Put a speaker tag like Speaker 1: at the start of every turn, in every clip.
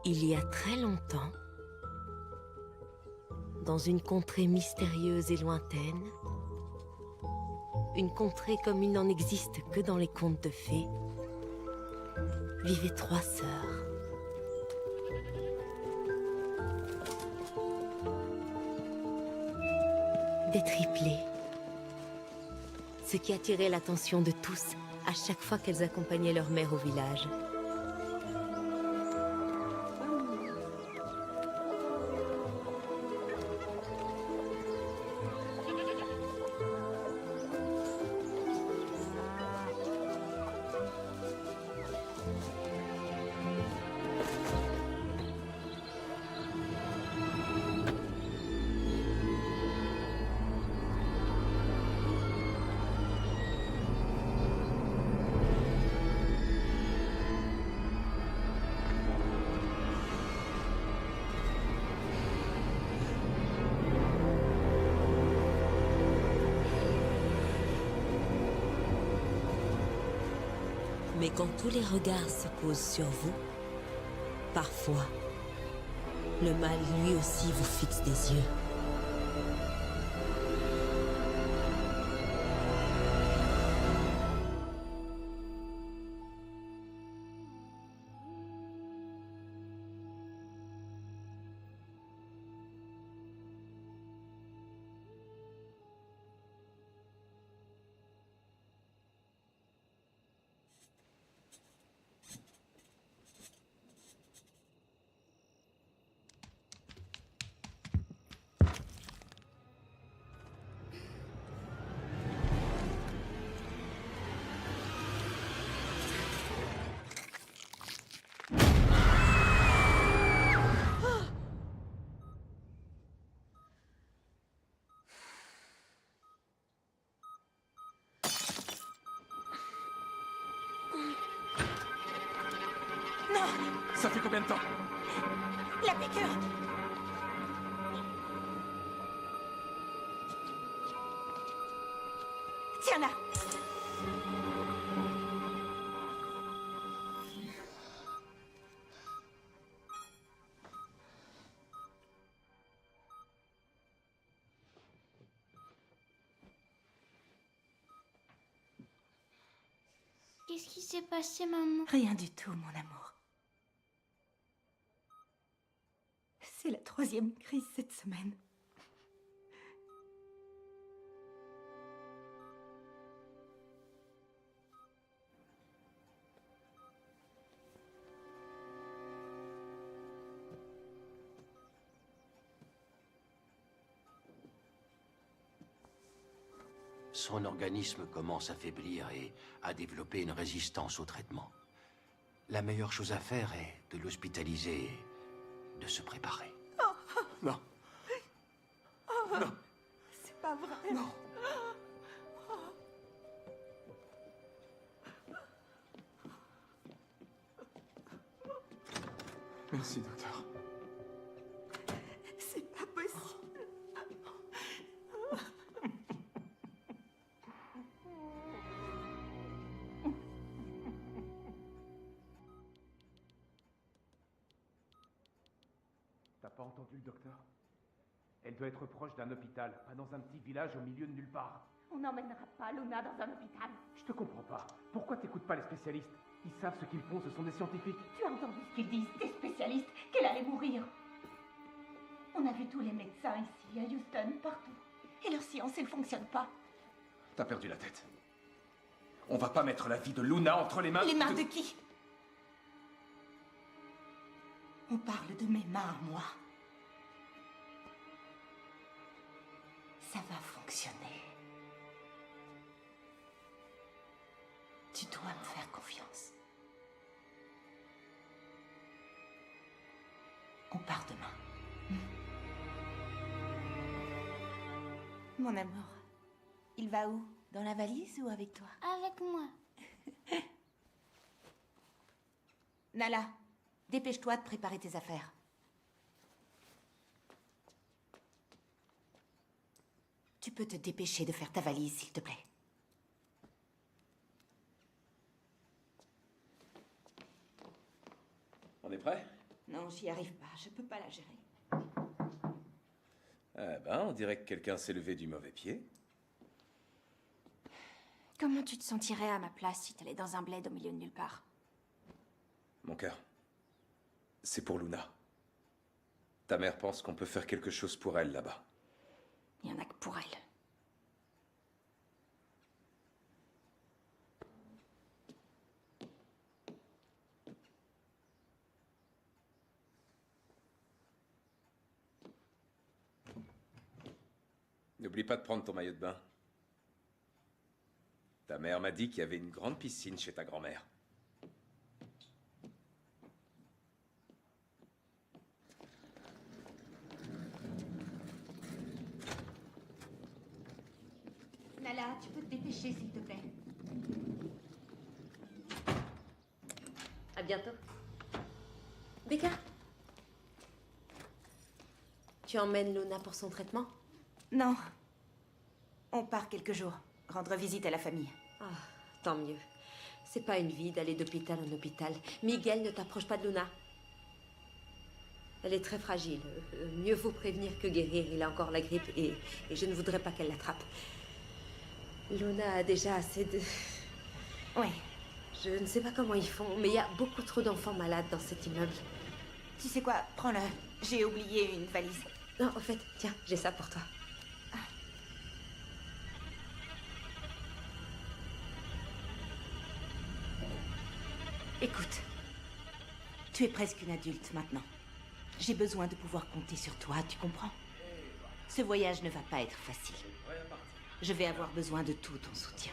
Speaker 1: Il y a très longtemps, dans une contrée mystérieuse et lointaine, une contrée comme il n'en existe que dans les contes de fées, vivaient 3 sœurs. Des triplés. Ce qui attirait l'attention de tous à chaque fois qu'elles accompagnaient leur mère au village. Mais quand tous les regards se posent sur vous, parfois, le mal lui aussi vous fixe des yeux.
Speaker 2: Ça fait combien de temps?
Speaker 3: La piqûre! Tiens-la!
Speaker 4: Qu'est-ce qui s'est passé, maman?
Speaker 3: Rien du tout, mon amour. C'est la 3e crise cette semaine.
Speaker 5: Son organisme commence à faiblir et à développer une résistance au traitement. La meilleure chose à faire est de l'hospitaliser et de se préparer.
Speaker 2: Non. Non.
Speaker 3: C'est pas vrai.
Speaker 2: Non. Merci, docteur.
Speaker 3: C'est pas possible.
Speaker 6: T'as pas entendu le docteur? Elle doit être proche d'un hôpital, pas dans un petit village au milieu de nulle part.
Speaker 3: On n'emmènera pas Luna dans un hôpital.
Speaker 6: Je te comprends pas. Pourquoi t'écoutes pas les spécialistes? Ils savent ce qu'ils font, ce sont des scientifiques.
Speaker 3: Tu as entendu ce qu'ils disent, des spécialistes, qu'elle allait mourir. On a vu tous les médecins ici, à Houston, partout. Et leur science, elle fonctionne pas.
Speaker 2: T'as perdu la tête. On va pas mettre la vie de Luna entre les mains...
Speaker 3: Les mains de qui? On parle de mes mains, moi. Ça va fonctionner. Tu dois me faire confiance. On part demain. Mon amour, il va où? Dans la valise ou avec toi?
Speaker 4: Avec moi.
Speaker 3: Nala, dépêche-toi de préparer tes affaires. Tu peux te dépêcher de faire ta valise, s'il te plaît.
Speaker 2: On est prêt?
Speaker 3: Non, j'y arrive pas. Je peux pas la gérer.
Speaker 2: Ah ben, on dirait que quelqu'un s'est levé du mauvais pied.
Speaker 7: Comment tu te sentirais à ma place si t'allais dans un bled au milieu de nulle part?
Speaker 2: Mon cœur, c'est pour Luna. Ta mère pense qu'on peut faire quelque chose pour elle là-bas.
Speaker 7: Il y en a que pour elle.
Speaker 2: N'oublie pas de prendre ton maillot de bain. Ta mère m'a dit qu'il y avait une grande piscine chez ta grand-mère.
Speaker 3: Nala, tu peux te dépêcher, s'il te plaît.
Speaker 1: À bientôt. Becca, tu emmènes Luna pour son traitement?
Speaker 3: Non. On part quelques jours. Rendre visite à la famille.
Speaker 1: Ah, tant mieux. C'est pas une vie d'aller d'hôpital en hôpital. Miguel, ne t'approche pas de Luna. Elle est très fragile. Mieux vaut prévenir que guérir. Il a encore la grippe et je ne voudrais pas qu'elle l'attrape. Luna a déjà assez de...
Speaker 3: Ouais.
Speaker 1: Je ne sais pas comment ils font, mais il y a beaucoup trop d'enfants malades dans cet immeuble.
Speaker 3: Tu sais quoi? Prends-le. J'ai oublié une valise.
Speaker 1: Non, en fait, tiens, j'ai ça pour toi.
Speaker 3: Écoute. Tu es presque une adulte maintenant. J'ai besoin de pouvoir compter sur toi, tu comprends? Ce voyage ne va pas être facile. Je vais avoir besoin de tout ton soutien.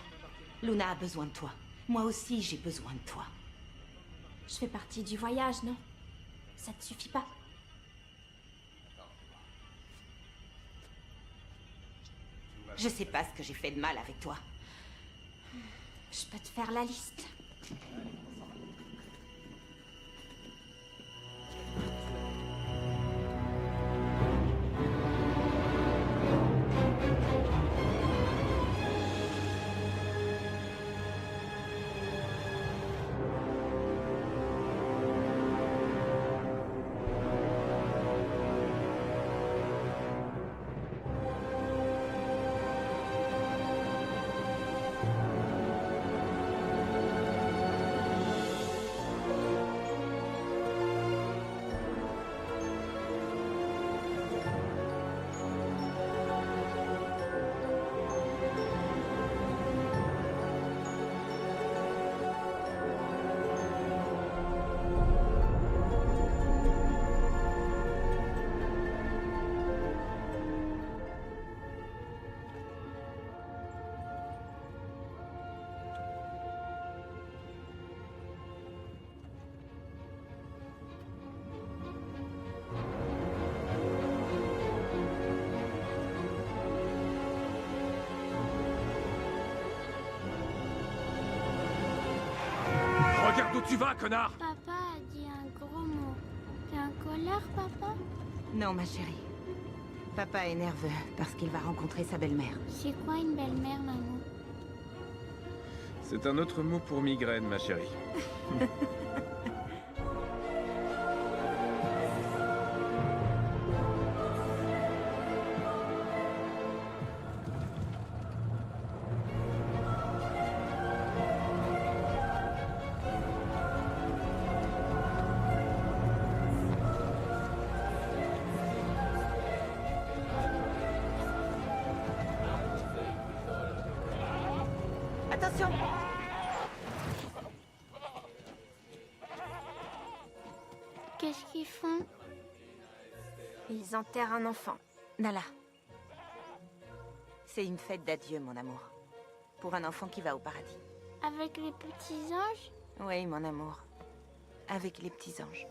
Speaker 3: Luna a besoin de toi. Moi aussi, j'ai besoin de toi.
Speaker 7: Je fais partie du voyage, non? Ça te suffit pas?
Speaker 3: Je sais pas ce que j'ai fait de mal avec toi.
Speaker 7: Je peux te faire la liste.
Speaker 2: Regarde où tu vas, connard!
Speaker 4: Papa a dit un gros mot. T'es en colère, papa?
Speaker 3: Non, ma chérie. Papa est nerveux parce qu'il va rencontrer sa belle-mère.
Speaker 4: C'est quoi une belle-mère, maman?
Speaker 2: C'est un autre mot pour migraine, ma chérie.
Speaker 3: Attention!
Speaker 4: Qu'est-ce qu'ils font?
Speaker 7: Ils enterrent un enfant.
Speaker 3: Nala. C'est une fête d'adieu, mon amour. Pour un enfant qui va au paradis.
Speaker 4: Avec les petits anges?
Speaker 3: Oui, mon amour. Avec les petits anges.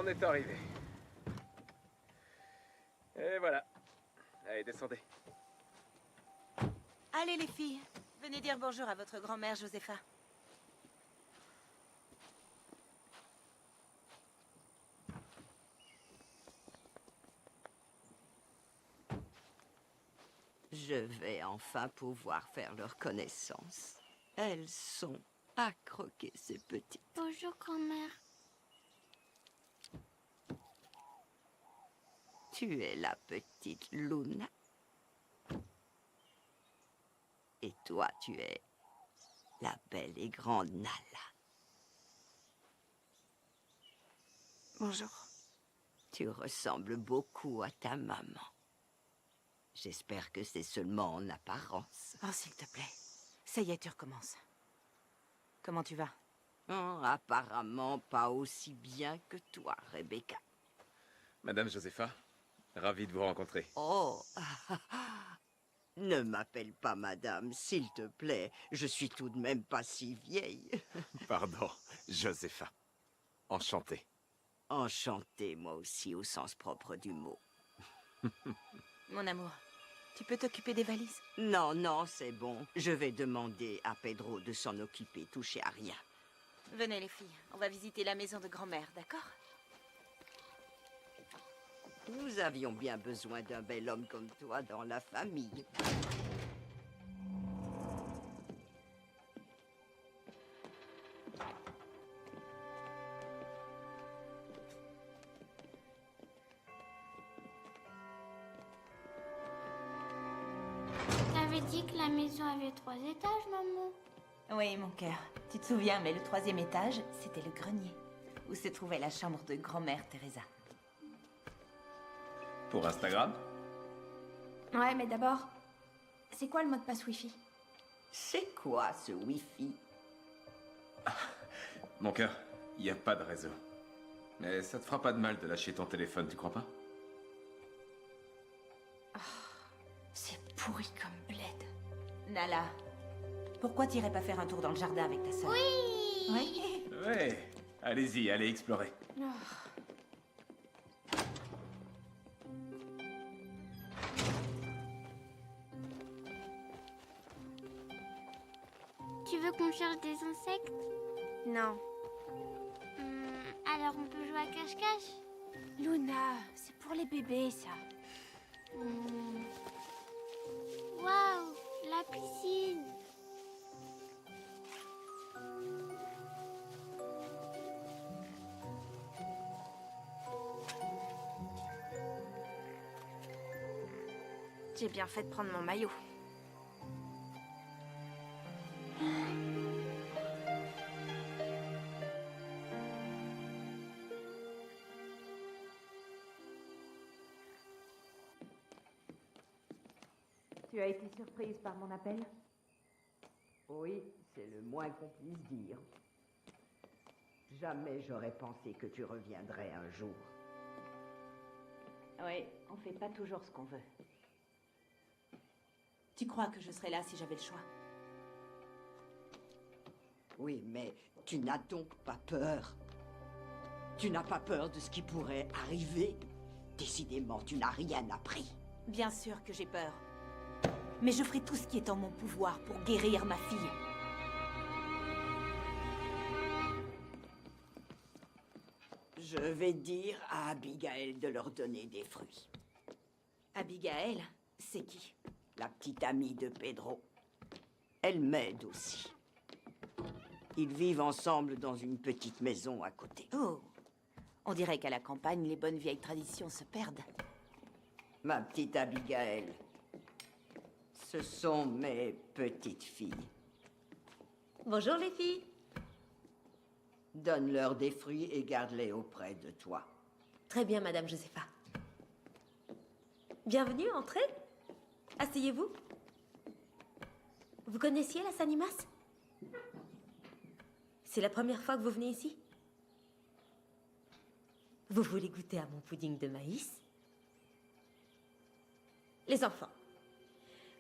Speaker 2: On est arrivé. Et voilà. Allez, descendez.
Speaker 3: Allez les filles, venez dire bonjour à votre grand-mère Josepha.
Speaker 8: Je vais enfin pouvoir faire leur connaissance. Elles sont à croquer, ces petites.
Speaker 4: Bonjour, grand-mère.
Speaker 8: Tu es la petite Luna. Et toi, tu es la belle et grande Nala.
Speaker 3: Bonjour.
Speaker 8: Tu ressembles beaucoup à ta maman. J'espère que c'est seulement en apparence.
Speaker 3: Oh, s'il te plaît. Ça y est, tu recommences. Comment tu vas?
Speaker 8: Oh, apparemment pas aussi bien que toi, Rebecca.
Speaker 2: Madame Josepha, ravi de vous rencontrer.
Speaker 8: Oh, ne m'appelle pas madame, s'il te plaît. Je suis tout de même pas si vieille.
Speaker 2: Pardon, Josepha. Enchanté.
Speaker 8: Enchantée, moi aussi, au sens propre du mot.
Speaker 3: Mon amour, tu peux t'occuper des valises?
Speaker 8: Non, non, c'est bon. Je vais demander à Pedro de s'en occuper, toucher à rien.
Speaker 3: Venez les filles, on va visiter la maison de grand-mère, d'accord?
Speaker 8: Nous avions bien besoin d'un bel homme comme toi dans la famille.
Speaker 4: T'avais dit que la maison avait 3 étages, maman.
Speaker 3: Oui, mon cœur. Tu te souviens, mais le 3e étage, c'était le grenier, où se trouvait la chambre de grand-mère Teresa.
Speaker 2: Pour Instagram?
Speaker 7: Ouais, mais d'abord, c'est quoi le mot de passe Wi-Fi?
Speaker 8: C'est quoi ce Wi-Fi?
Speaker 2: Mon cœur, il n'y a pas de réseau. Mais ça te fera pas de mal de lâcher ton téléphone, tu crois pas?
Speaker 7: C'est pourri comme bled.
Speaker 3: Nala, pourquoi t'irais pas faire un tour dans le jardin avec ta sœur?
Speaker 4: Oui.
Speaker 3: Oui.
Speaker 2: Ouais, allez-y, allez explorer.
Speaker 4: Tu veux qu'on cherche des insectes?
Speaker 7: Non.
Speaker 4: Alors on peut jouer à cache-cache?
Speaker 7: Luna, c'est pour les bébés, ça.
Speaker 4: Waouh, la piscine.
Speaker 7: J'ai bien fait de prendre mon maillot.
Speaker 3: Tu as été surprise par mon appel?
Speaker 8: Oui, c'est le moins qu'on puisse dire. Jamais j'aurais pensé que tu reviendrais un jour.
Speaker 3: Oui, on fait pas toujours ce qu'on veut. Tu crois que je serais là si j'avais le choix?
Speaker 8: Oui, mais tu n'as donc pas peur? Tu n'as pas peur de ce qui pourrait arriver? Décidément, tu n'as rien appris.
Speaker 3: Bien sûr que j'ai peur. Mais je ferai tout ce qui est en mon pouvoir pour guérir ma fille.
Speaker 8: Je vais dire à Abigail de leur donner des fruits.
Speaker 3: Abigail, c'est qui?
Speaker 8: La petite amie de Pedro. Elle m'aide aussi. Ils vivent ensemble dans une petite maison à côté.
Speaker 3: Oh, on dirait qu'à la campagne, les bonnes vieilles traditions se perdent.
Speaker 8: Ma petite Abigail. Ce sont mes petites filles.
Speaker 1: Bonjour les filles.
Speaker 8: Donne-leur des fruits et garde-les auprès de toi.
Speaker 1: Très bien, Madame Josepha. Bienvenue, entrez. Asseyez-vous. Vous connaissiez la Sanimas? C'est la première fois que vous venez ici? Vous voulez goûter à mon pudding de maïs? Les enfants,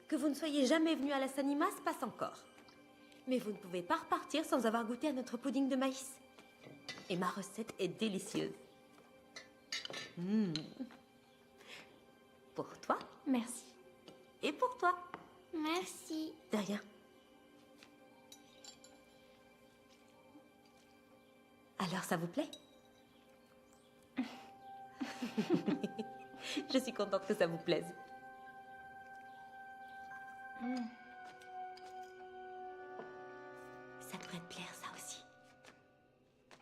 Speaker 1: que vous ne soyez jamais venus à la Sanimas passe encore. Mais vous ne pouvez pas repartir sans avoir goûté à notre pudding de maïs. Et ma recette est délicieuse. Pour toi
Speaker 7: Merci.
Speaker 1: et pour toi.
Speaker 4: Merci.
Speaker 1: De rien. Alors, ça vous plaît? Je suis contente que ça vous plaise. Ça pourrait te plaire, ça aussi.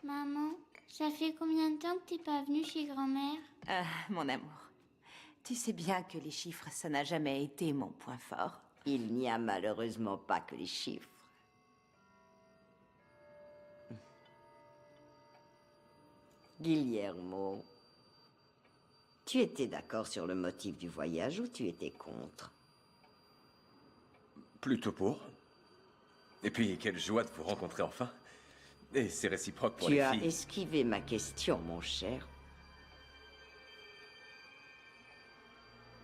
Speaker 4: Maman, ça fait combien de temps que t'es pas venue chez grand-mère?
Speaker 3: Ah, mon amour, tu sais bien que les chiffres, ça n'a jamais été mon point fort.
Speaker 8: Il n'y a malheureusement pas que les chiffres. Guillermo, tu étais d'accord sur le motif du voyage ou tu étais contre?
Speaker 2: Plutôt pour. Et puis, quelle joie de vous rencontrer enfin. Et c'est réciproque pour
Speaker 8: Tu
Speaker 2: les
Speaker 8: as
Speaker 2: filles.
Speaker 8: esquivé ma question, mon cher.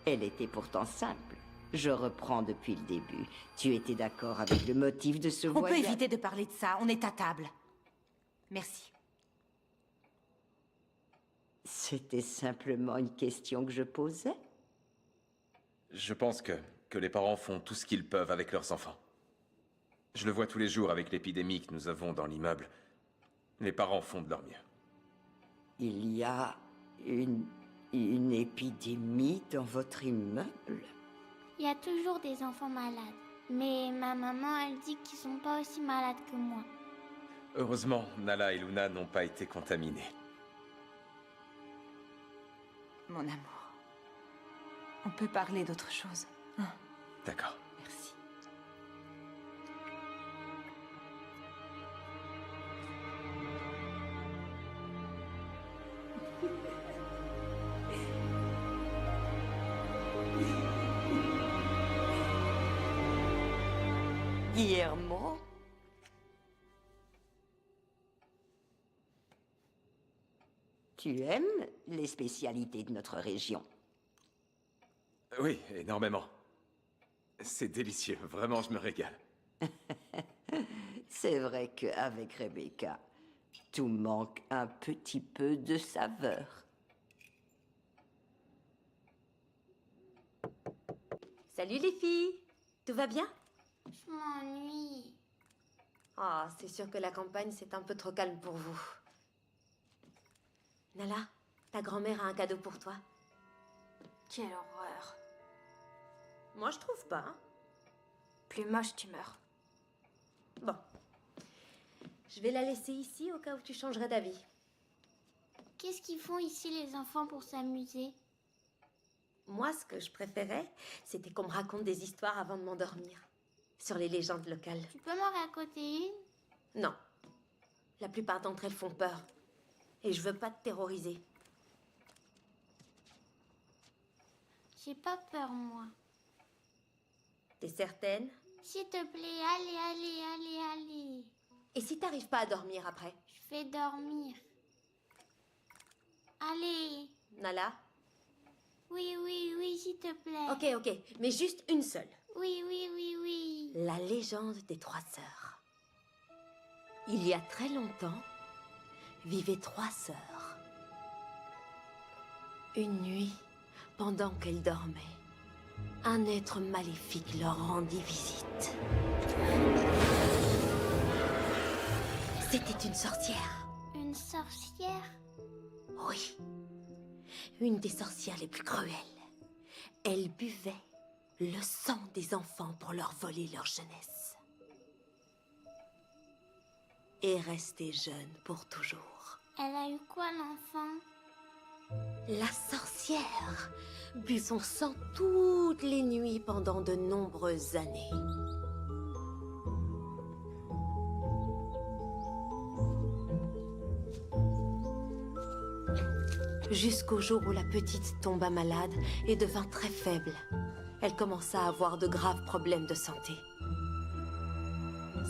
Speaker 8: Elle était pourtant simple. Je reprends depuis le début. Tu étais d'accord avec le motif de ce
Speaker 3: On peut
Speaker 8: voyage?
Speaker 3: éviter de parler de ça, on est à table. Merci.
Speaker 8: C'était simplement une question que je posais.
Speaker 2: Je pense que les parents font tout ce qu'ils peuvent avec leurs enfants. Je le vois tous les jours avec l'épidémie que nous avons dans l'immeuble. Les parents font de leur mieux.
Speaker 8: Il y a une épidémie dans votre immeuble?
Speaker 4: Il y a toujours des enfants malades. Mais ma maman, elle dit qu'ils sont pas aussi malades que moi.
Speaker 2: Heureusement, Nala et Luna n'ont pas été contaminés.
Speaker 3: Mon amour, on peut parler d'autre chose. Hein?
Speaker 2: D'accord.
Speaker 3: Merci.
Speaker 8: Guillermo? Tu aimes les spécialités de notre région?
Speaker 2: Oui, énormément. C'est délicieux, vraiment, je me régale.
Speaker 8: C'est vrai qu'avec Rebecca, tout manque un petit peu de saveur.
Speaker 1: Salut les filles. Tout va bien?
Speaker 4: Je m'ennuie.
Speaker 1: Ah, c'est sûr que la campagne, c'est un peu trop calme pour vous. Nala, ta grand-mère a un cadeau pour toi.
Speaker 7: Quelle horreur.
Speaker 1: Moi, je trouve pas. Hein.
Speaker 7: Plus moche, tu meurs.
Speaker 1: Bon. Je vais la laisser ici au cas où tu changerais d'avis.
Speaker 4: Qu'est-ce qu'ils font ici les enfants pour s'amuser?
Speaker 1: Moi, ce que je préférais, c'était qu'on me raconte des histoires avant de m'endormir. Sur les légendes locales.
Speaker 4: Tu peux m'en raconter une?
Speaker 1: Non. La plupart d'entre elles font peur. Et je veux pas te terroriser.
Speaker 4: J'ai pas peur, moi.
Speaker 1: T'es certaine?
Speaker 4: S'il te plaît, allez.
Speaker 1: Et si t'arrives pas à dormir après?
Speaker 4: Je vais dormir. Allez.
Speaker 1: Nala?
Speaker 4: Oui, s'il te plaît.
Speaker 1: Ok. Mais juste une seule.
Speaker 4: Oui.
Speaker 1: La légende des trois sœurs. Il y a très longtemps, vivaient trois sœurs. Une nuit, pendant qu'elles dormaient, un être maléfique leur rendit visite. C'était une sorcière.
Speaker 4: Une sorcière?
Speaker 1: Oui. Une des sorcières les plus cruelles. Elle buvait le sang des enfants pour leur voler leur jeunesse. Et restait jeune pour toujours.
Speaker 4: Elle a eu quoi, l'enfant?
Speaker 1: La sorcière but son sang toutes les nuits pendant de nombreuses années. Jusqu'au jour où la petite tomba malade et devint très faible. Elle commença à avoir de graves problèmes de santé.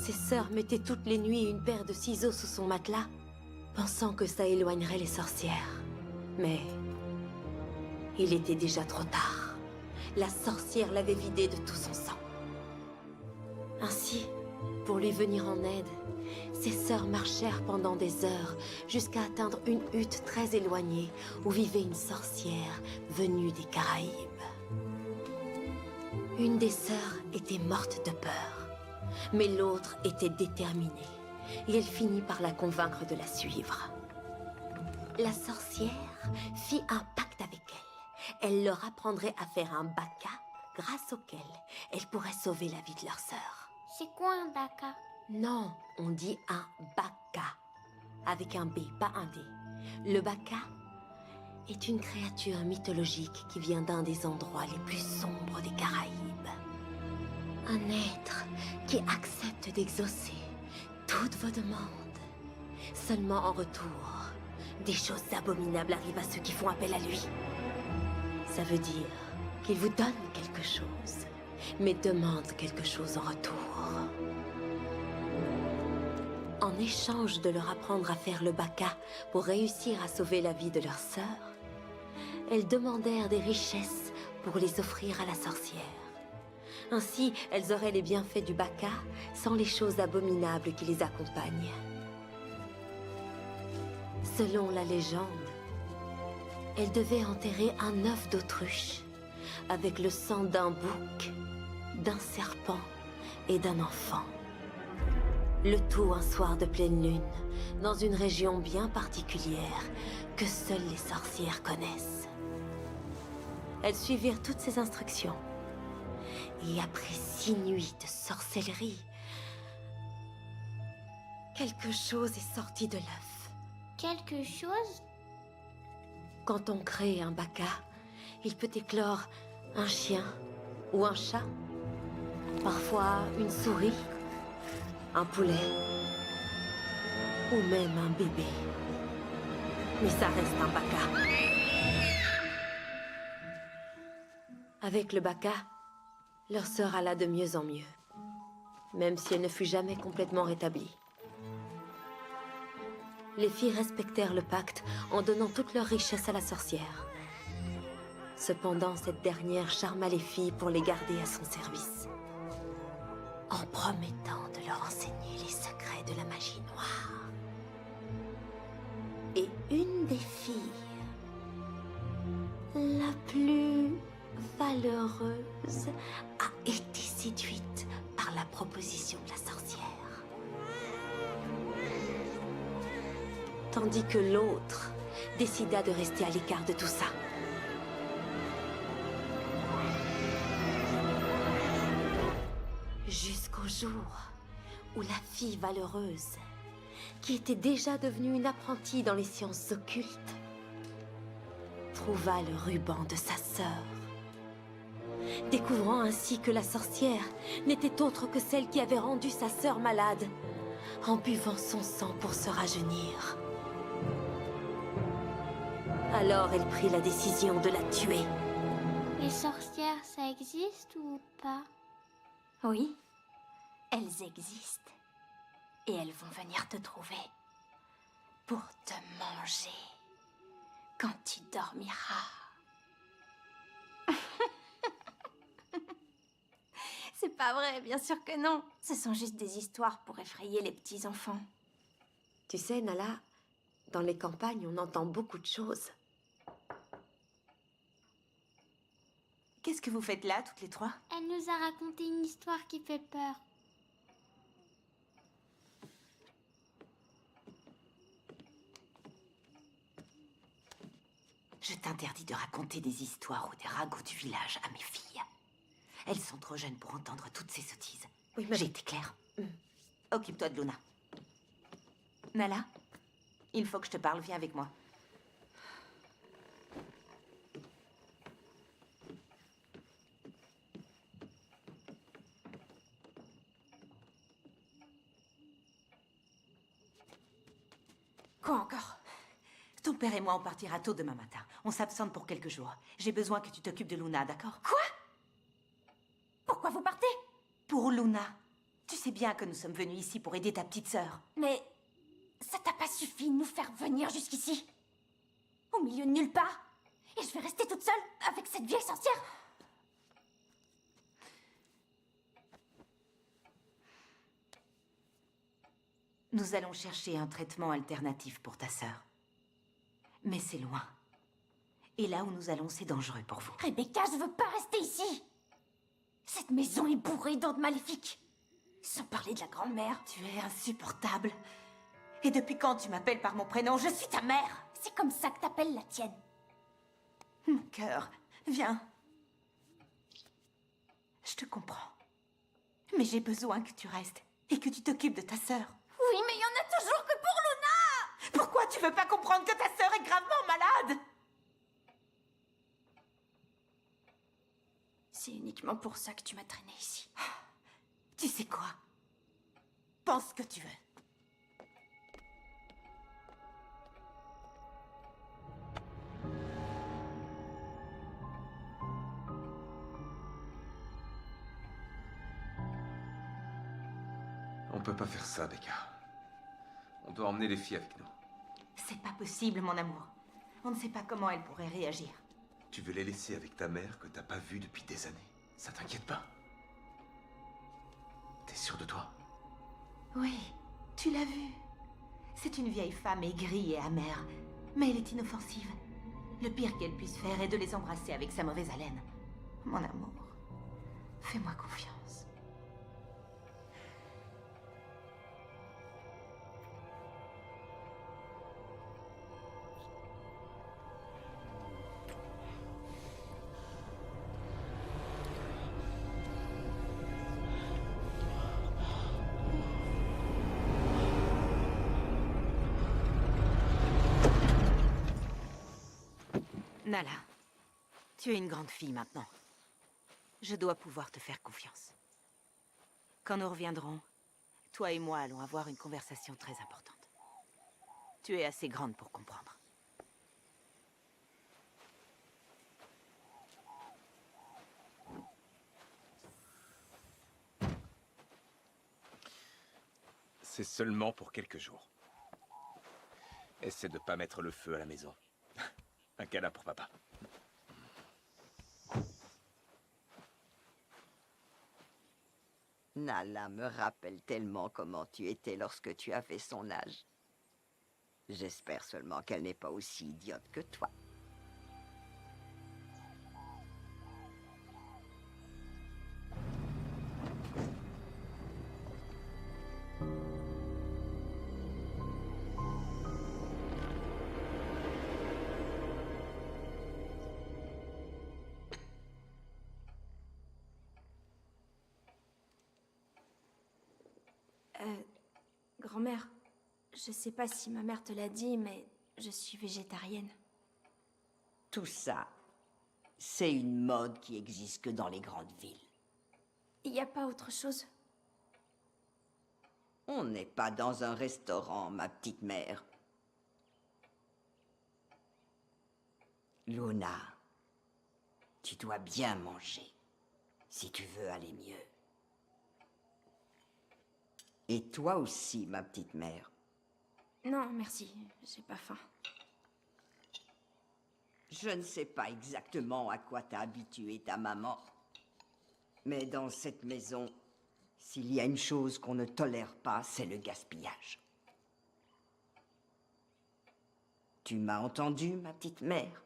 Speaker 1: Ses sœurs mettaient toutes les nuits une paire de ciseaux sous son matelas, pensant que ça éloignerait les sorcières. Mais il était déjà trop tard. La sorcière l'avait vidé de tout son sang. Ainsi, pour lui venir en aide, ses sœurs marchèrent pendant des heures jusqu'à atteindre une hutte très éloignée où vivait une sorcière venue des Caraïbes. Une des sœurs était morte de peur, mais l'autre était déterminée et elle finit par la convaincre de la suivre. La sorcière fit un pacte avec elle. Elle leur apprendrait à faire un baka grâce auquel elle pourrait sauver la vie de leur sœur.
Speaker 4: C'est quoi un baka?
Speaker 1: Non, on dit un baka, avec un B, pas un D. Le baka est une créature mythologique qui vient d'un des endroits les plus sombres des Caraïbes. Un être qui accepte d'exaucer toutes vos demandes. Seulement en retour, des choses abominables arrivent à ceux qui font appel à lui. Ça veut dire qu'il vous donne quelque chose, mais demande quelque chose en retour. En échange de leur apprendre à faire le baka pour réussir à sauver la vie de leur sœur, elles demandèrent des richesses pour les offrir à la sorcière. Ainsi, elles auraient les bienfaits du baka sans les choses abominables qui les accompagnent. Selon la légende, elles devaient enterrer un œuf d'autruche avec le sang d'un bouc, d'un serpent et d'un enfant. Le tout un soir de pleine lune, dans une région bien particulière que seules les sorcières connaissent. Elles suivirent toutes ces instructions. Et après 6 nuits de sorcellerie, quelque chose est sorti de l'œuf.
Speaker 4: Quelque chose?
Speaker 1: Quand on crée un baka, il peut éclore un chien ou un chat, parfois une souris, un poulet ou même un bébé. Mais ça reste un baka. Avec le baka, leur sœur alla de mieux en mieux, même si elle ne fut jamais complètement rétablie. Les filles respectèrent le pacte en donnant toute leur richesse à la sorcière. Cependant, cette dernière charma les filles pour les garder à son service, en promettant de leur enseigner les secrets de la magie noire. Et une des filles, la plus valeureuse, a été séduite par la proposition de la sorcière. Tandis que l'autre décida de rester à l'écart de tout ça. Jusqu'au jour où la fille valeureuse, qui était déjà devenue une apprentie dans les sciences occultes, trouva le ruban de sa sœur, découvrant ainsi que la sorcière n'était autre que celle qui avait rendu sa sœur malade en buvant son sang pour se rajeunir. Alors elle prit la décision de la tuer.
Speaker 4: Les sorcières, ça existe ou pas?
Speaker 7: Oui, elles existent. Et elles vont venir te trouver pour te manger quand tu dormiras. C'est pas vrai, bien sûr que non. Ce sont juste des histoires pour effrayer les petits enfants.
Speaker 1: Tu sais, Nala, dans les campagnes, on entend beaucoup de choses.
Speaker 3: Qu'est-ce que vous faites là, toutes les trois?
Speaker 4: Elle nous a raconté une histoire qui fait peur.
Speaker 3: Je t'interdis de raconter des histoires ou des ragots du village à mes filles. Elles sont trop jeunes pour entendre toutes ces sottises.
Speaker 1: Oui, mais...
Speaker 3: J'ai été claire. Occupe-toi de Luna. Nala, il faut que je te parle. Viens avec moi.
Speaker 7: Quoi encore?
Speaker 3: Ton père et moi, on partira tôt demain matin. On s'absente pour quelques jours. J'ai besoin que tu t'occupes de Luna, d'accord?
Speaker 7: Quoi? Pourquoi vous partez?
Speaker 3: Pour Luna. Tu sais bien que nous sommes venus ici pour aider ta petite sœur.
Speaker 7: Mais ça t'a pas suffi de nous faire venir jusqu'ici? Au milieu de nulle part? Et je vais rester toute seule avec cette vieille sorcière?
Speaker 3: Nous allons chercher un traitement alternatif pour ta sœur. Mais c'est loin. Et là où nous allons, c'est dangereux pour vous.
Speaker 7: Rebecca, je veux pas rester ici. Cette maison est bourrée d'ondes maléfiques. Sans parler de la grand-mère.
Speaker 3: Tu es insupportable. Et depuis quand tu m'appelles par mon prénom? Je suis ta mère.
Speaker 7: C'est comme ça que t'appelles la tienne.
Speaker 3: Mon cœur, viens. Je te comprends. Mais j'ai besoin que tu restes et que tu t'occupes de ta sœur.
Speaker 7: Oui, mais il y en a toujours que pour Luna.
Speaker 3: Pourquoi tu veux pas comprendre que ta sœur est gravement malade?
Speaker 7: C'est uniquement pour ça que tu m'as traîné ici.
Speaker 3: Tu sais quoi? Pense ce que tu veux.
Speaker 2: On peut pas faire ça, Becca. On doit emmener les filles avec nous.
Speaker 3: C'est pas possible, mon amour. On ne sait pas comment elle pourrait réagir.
Speaker 2: Tu veux les laisser avec ta mère que t'as pas vue depuis des années. Ça t'inquiète pas? T'es sûr de toi?
Speaker 3: Oui, tu l'as vue. C'est une vieille femme aigrie et amère, mais elle est inoffensive. Le pire qu'elle puisse faire est de les embrasser avec sa mauvaise haleine. Mon amour, fais-moi confiance. Nala, tu es une grande fille maintenant. Je dois pouvoir te faire confiance. Quand nous reviendrons, toi et moi allons avoir une conversation très importante. Tu es assez grande pour comprendre.
Speaker 2: C'est seulement pour quelques jours. Essaie de pas mettre le feu à la maison. Un câlin pour papa.
Speaker 8: Nala me rappelle tellement comment tu étais lorsque tu avais son âge. J'espère seulement qu'elle n'est pas aussi idiote que toi.
Speaker 7: Grand-mère, je sais pas si ma mère te l'a dit, mais je suis végétarienne.
Speaker 8: Tout ça, c'est une mode qui existe que dans les grandes villes.
Speaker 7: Il n'y a pas autre chose?
Speaker 8: On n'est pas dans un restaurant, ma petite mère. Luna, tu dois bien manger, si tu veux aller mieux. Et toi aussi, ma petite mère.
Speaker 7: Non, merci, j'ai pas faim.
Speaker 8: Je ne sais pas exactement à quoi t'a habitué ta maman. Mais dans cette maison, s'il y a une chose qu'on ne tolère pas, c'est le gaspillage. Tu m'as entendu, ma petite mère?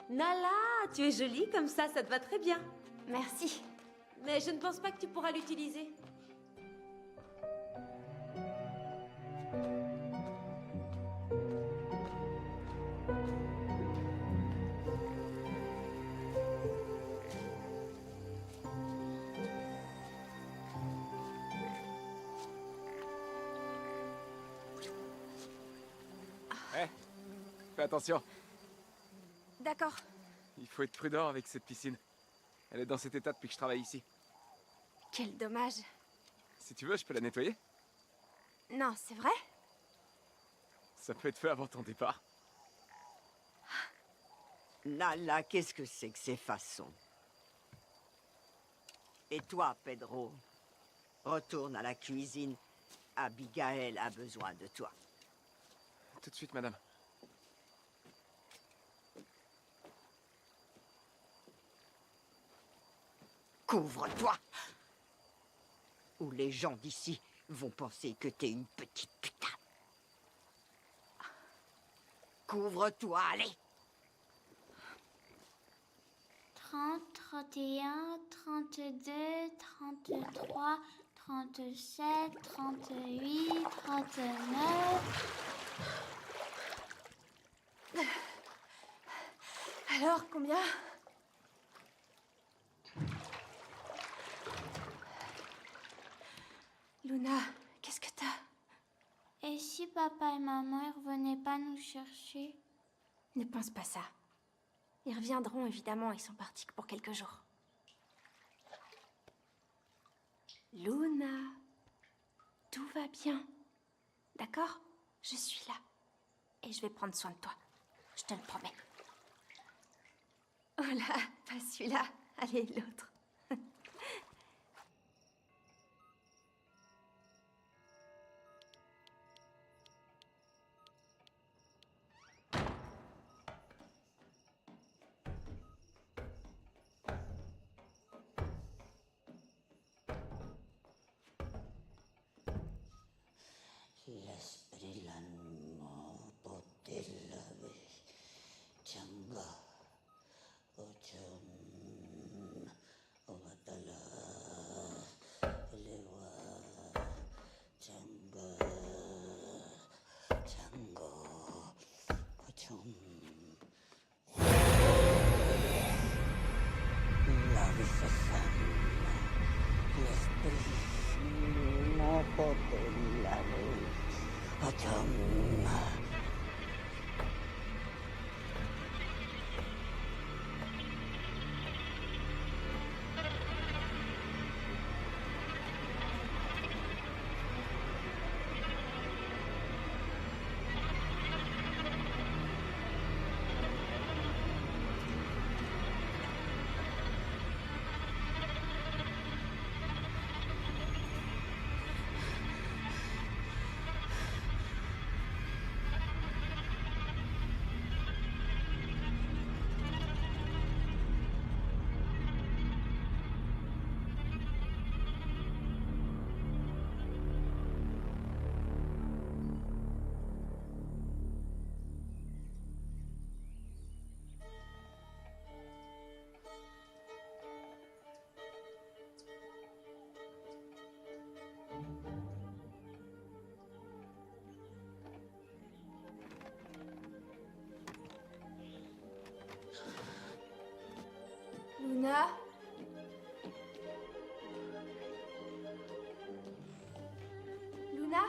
Speaker 1: Nala, tu es jolie comme ça te va très bien.
Speaker 7: Merci.
Speaker 1: Mais je ne pense pas que tu pourras l'utiliser.
Speaker 2: Fais attention.
Speaker 7: D'accord.
Speaker 2: Il faut être prudent avec cette piscine. Elle est dans cet état depuis que je travaille ici.
Speaker 7: Quel dommage.
Speaker 2: Si tu veux, je peux la nettoyer.
Speaker 7: Non, c'est vrai?
Speaker 2: Ça peut être fait avant ton départ.
Speaker 8: Nala, qu'est-ce que c'est que ces façons? Et toi, Pedro, retourne à la cuisine. Abigail a besoin de toi.
Speaker 2: Tout de suite, madame.
Speaker 8: Couvre-toi! Ou les gens d'ici vont penser que t'es une petite putain. Couvre-toi, allez!
Speaker 4: 30, 31, 32, 33, 37, 38, 39...
Speaker 7: Alors, combien? Luna, qu'est-ce que t'as?
Speaker 4: Et si papa et maman ne revenaient pas nous chercher?
Speaker 7: Ne pense pas ça. Ils reviendront, évidemment, ils sont partis que pour quelques jours. Luna, tout va bien. D'accord? Je suis là. Et je vais prendre soin de toi. Je te le promets. Oh là, pas celui-là. Allez, l'autre.
Speaker 9: L'esprit l'animo potella changa ochum obatala lewa changa chango ochum la visa l'esprit no potella ochum.
Speaker 7: Luna? Luna?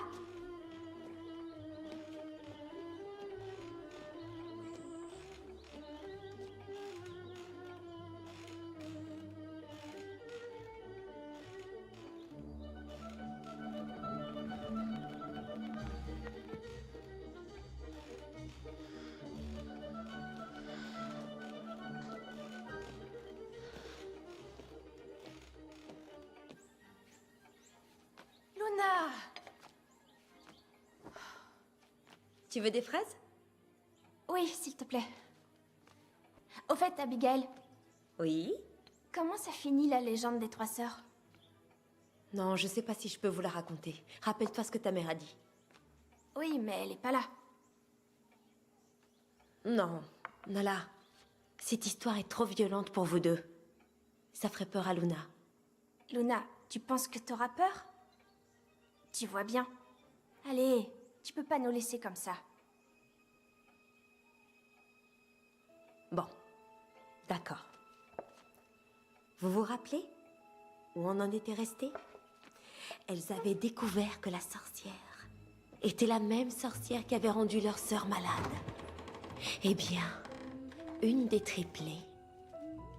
Speaker 7: Luna!
Speaker 1: Tu veux des fraises?
Speaker 7: Oui, s'il te plaît. Au fait, Abigail,
Speaker 1: Oui?
Speaker 7: comment ça finit la légende des 3 sœurs?
Speaker 1: Non, je sais pas si je peux vous la raconter. Rappelle-toi ce que ta mère a dit.
Speaker 7: Oui, mais elle est pas là.
Speaker 1: Non, Nala. Cette histoire est trop violente pour vous deux. Ça ferait peur à Luna.
Speaker 7: Luna, tu penses que t'auras peur? Tu vois bien. Allez, tu peux pas nous laisser comme ça.
Speaker 1: Bon, d'accord. Vous vous rappelez où on en était resté? Elles avaient découvert que la sorcière était la même sorcière qui avait rendu leur sœur malade. Eh bien, une des triplées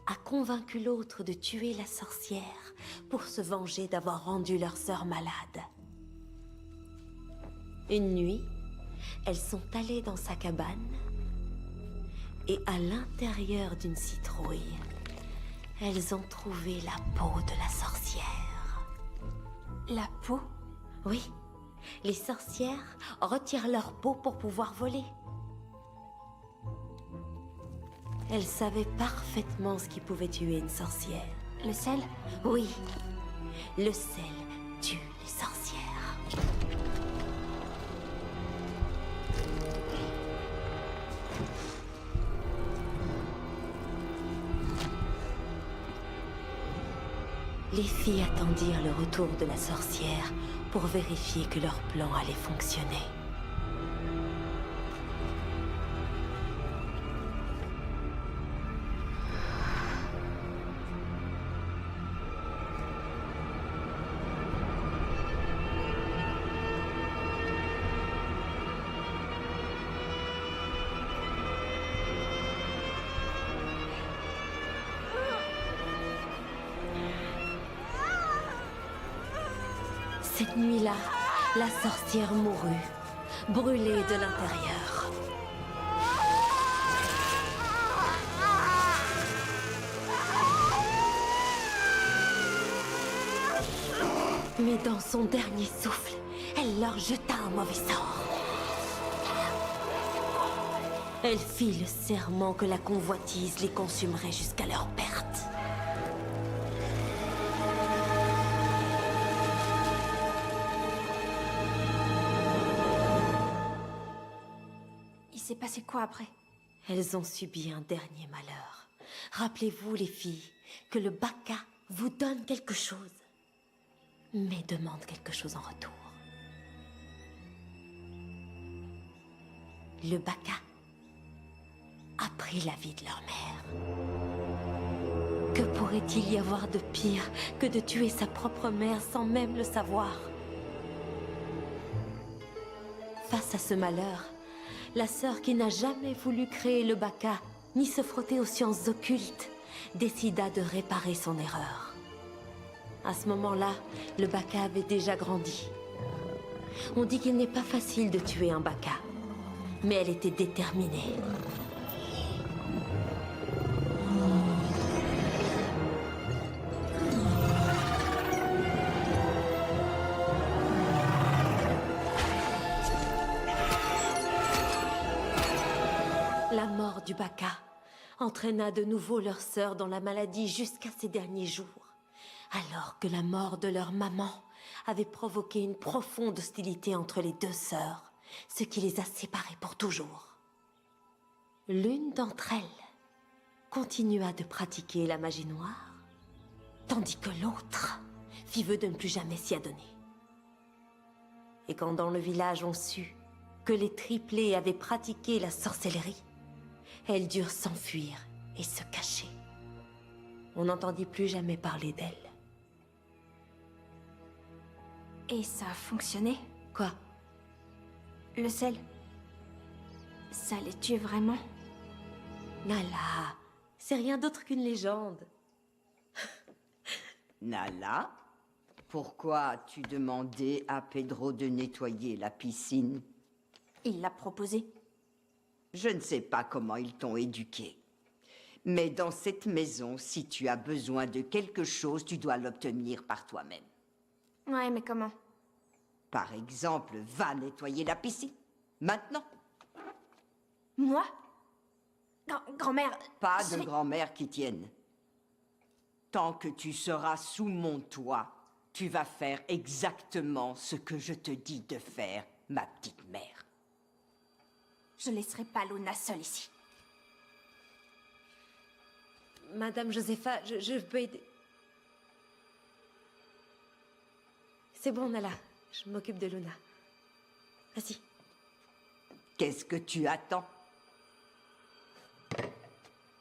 Speaker 1: a convaincu l'autre de tuer la sorcière pour se venger d'avoir rendu leur sœur malade. Une nuit, elles sont allées dans sa cabane et à l'intérieur d'une citrouille, Elles ont trouvé la peau de la sorcière.
Speaker 7: La peau?
Speaker 1: Oui, les sorcières retirent leur peau pour pouvoir voler. Elles savaient parfaitement ce qui pouvait tuer une sorcière.
Speaker 7: Le sel?
Speaker 1: Oui, le sel tue les sorcières. Les filles attendirent le retour de la sorcière pour vérifier que leur plan allait fonctionner. Cette nuit-là, la sorcière mourut, brûlée de l'intérieur. Mais dans son dernier souffle, elle leur jeta un mauvais sort. Elle fit le serment que la convoitise les consumerait jusqu'à leur perte.
Speaker 7: Il s'est passé quoi après?
Speaker 1: Elles ont subi un dernier malheur. Rappelez-vous, les filles, que le Baka vous donne quelque chose, mais demande quelque chose en retour. Le Baka a pris la vie de leur mère. Que pourrait-il y avoir de pire que de tuer sa propre mère sans même le savoir? Face à ce malheur, la sœur qui n'a jamais voulu créer le Baka, ni se frotter aux sciences occultes, décida de réparer son erreur. À ce moment-là, le Baka avait déjà grandi. On dit qu'il n'est pas facile de tuer un Baka, mais elle était déterminée. La mort du Baka entraîna de nouveau leur sœur dans la maladie jusqu'à ses derniers jours, alors que la mort de leur maman avait provoqué une profonde hostilité entre les deux sœurs, ce qui les a séparées pour toujours. L'une d'entre elles continua de pratiquer la magie noire, tandis que l'autre fit vœu de ne plus jamais s'y adonner. Et quand dans le village on sut que les triplés avaient pratiqué la sorcellerie, elles durent s'enfuir et se cacher. On n'entendit plus jamais parler d'elles.
Speaker 7: Et ça a fonctionné?
Speaker 1: Quoi?
Speaker 7: Le sel? Ça les tue vraiment?
Speaker 1: Nala, c'est rien d'autre qu'une légende.
Speaker 8: Nala, pourquoi as-tu demandé à Pedro de nettoyer la piscine?
Speaker 7: Il l'a proposé.
Speaker 8: Je ne sais pas comment ils t'ont éduqué. Mais dans cette maison, si tu as besoin de quelque chose, tu dois l'obtenir par toi-même.
Speaker 7: Ouais, mais comment?
Speaker 8: Par exemple, va nettoyer la piscine. Maintenant.
Speaker 7: Moi? Grand-mère...
Speaker 8: Pas
Speaker 7: je
Speaker 8: de
Speaker 7: vais-
Speaker 8: grand-mère qui tienne. Tant que tu seras sous mon toit, tu vas faire exactement ce que je te dis de faire, ma petite mère.
Speaker 7: Je laisserai pas Luna seule ici.
Speaker 1: Madame Josepha, je peux aider. C'est bon, Nala. Je m'occupe de Luna. Vas-y.
Speaker 8: Qu'est-ce que tu attends?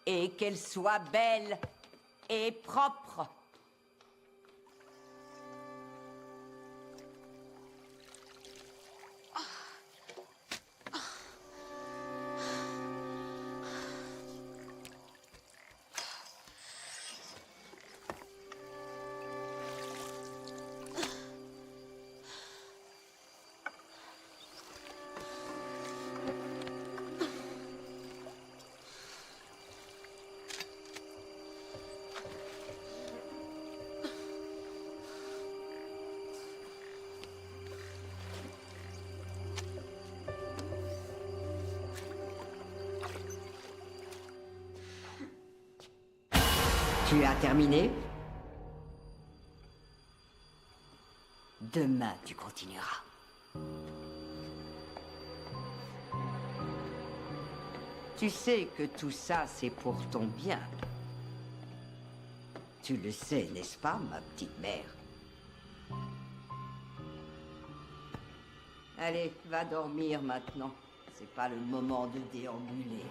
Speaker 8: Et qu'elle soit belle et propre. Tu as terminé? Demain, tu continueras. Tu sais que tout ça, c'est pour ton bien. Tu le sais, n'est-ce pas, ma petite mère? Allez, va dormir maintenant. C'est pas le moment de déambuler.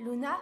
Speaker 7: Luna?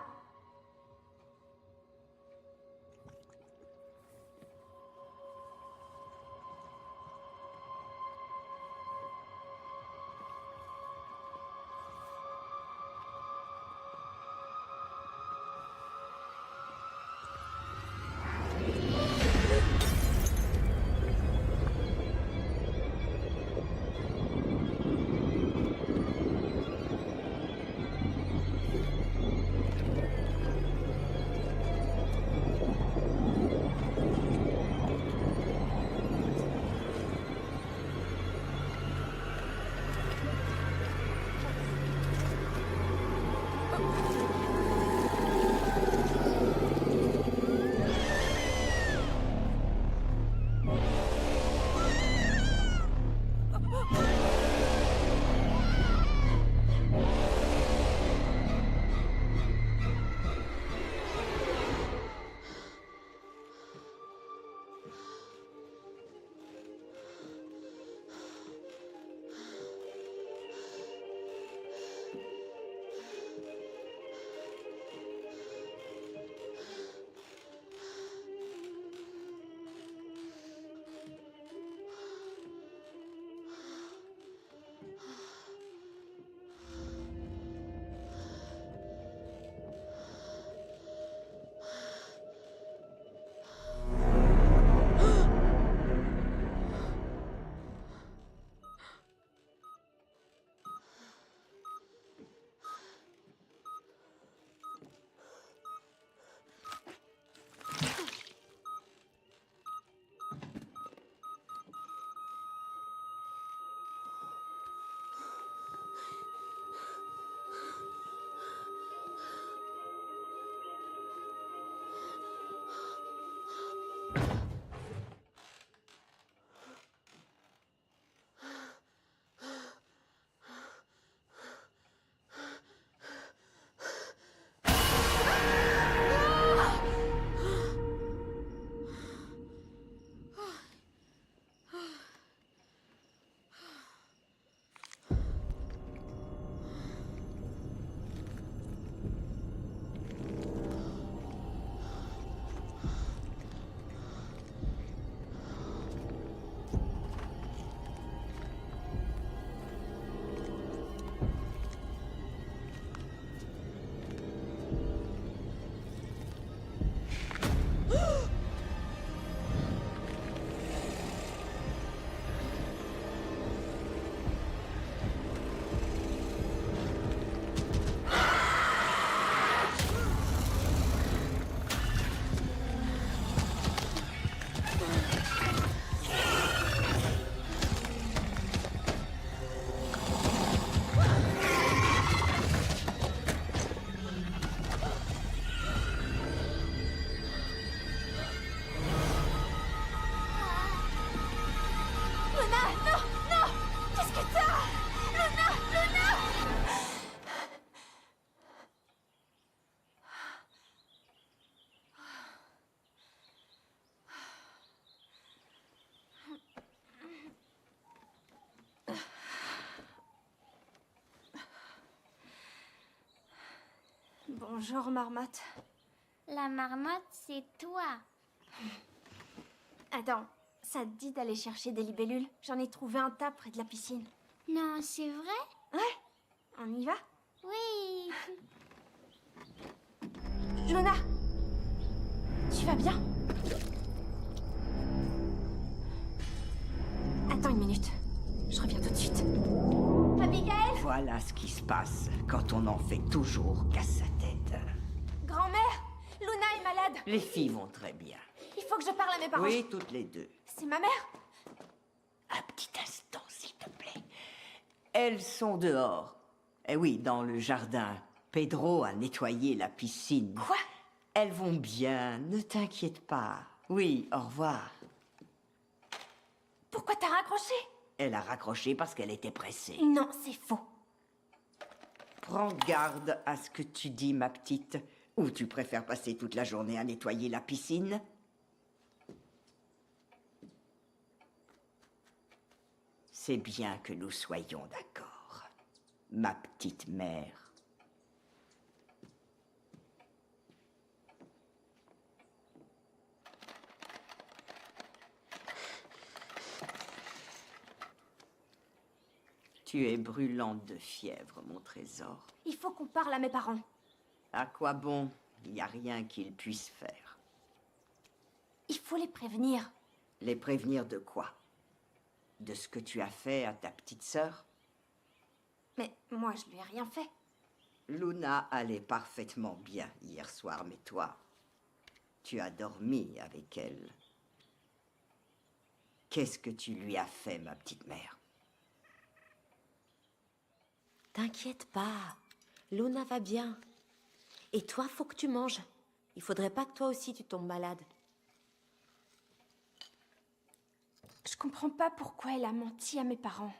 Speaker 7: Bonjour, marmotte.
Speaker 4: La marmotte, c'est toi.
Speaker 7: Attends, ça te dit d'aller chercher des libellules? J'en ai trouvé un tas près de la piscine.
Speaker 4: Non, c'est vrai?
Speaker 7: Ouais, on y va?
Speaker 4: Oui.
Speaker 7: Luna! Tu vas bien? Attends une minute. Je reviens tout de suite. Abigail!
Speaker 8: Voilà ce qui se passe quand on en fait toujours qu'à sa tête.
Speaker 7: Grand-mère! Luna est malade!
Speaker 8: Les filles vont très bien.
Speaker 7: Il faut que je parle à mes parents.
Speaker 8: Oui, toutes les deux.
Speaker 7: C'est ma mère?
Speaker 8: Un petit instant, s'il te plaît. Elles sont dehors. Eh oui, dans le jardin. Pedro a nettoyé la piscine.
Speaker 7: Quoi?
Speaker 8: Elles vont bien, ne t'inquiète pas. Oui, au revoir.
Speaker 7: Pourquoi t'as raccroché?
Speaker 8: Elle a raccroché parce qu'elle était pressée.
Speaker 7: Non, c'est faux.
Speaker 8: Prends garde à ce que tu dis, ma petite. Ou tu préfères passer toute la journée à nettoyer la piscine? C'est bien que nous soyons d'accord, ma petite mère. Tu es brûlante de fièvre, mon trésor.
Speaker 7: Il faut qu'on parle à mes parents.
Speaker 8: À quoi bon? Il n'y a rien qu'ils puissent faire.
Speaker 7: Il faut les prévenir.
Speaker 8: Les prévenir de quoi? De ce que tu as fait à ta petite sœur?
Speaker 7: Mais moi, je lui ai rien fait.
Speaker 8: Luna allait parfaitement bien hier soir, mais toi, tu as dormi avec elle. Qu'est-ce que tu lui as fait, ma petite mère?
Speaker 1: T'inquiète pas, Luna va bien. Et toi, faut que tu manges. Il faudrait pas que toi aussi tu tombes malade.
Speaker 7: Je comprends pas pourquoi elle a menti à mes parents.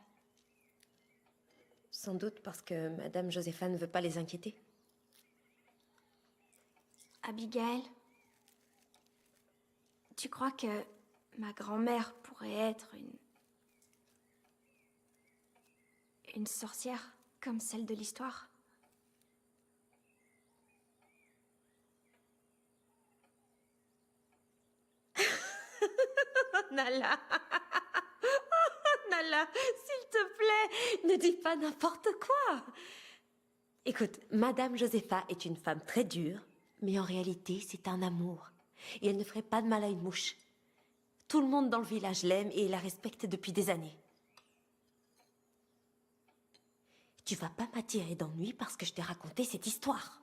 Speaker 1: Sans doute parce que Madame Josépha ne veut pas les inquiéter.
Speaker 7: Abigail, tu crois que ma grand-mère pourrait être une sorcière comme celle de l'histoire?
Speaker 1: Nala, Nala, s'il te plaît, ne dis pas n'importe quoi. Écoute, Madame Josépha est une femme très dure, mais en réalité, c'est un amour. Et elle ne ferait pas de mal à une mouche. Tout le monde dans le village l'aime et la respecte depuis des années. Tu vas pas m'attirer d'ennui parce que je t'ai raconté cette histoire.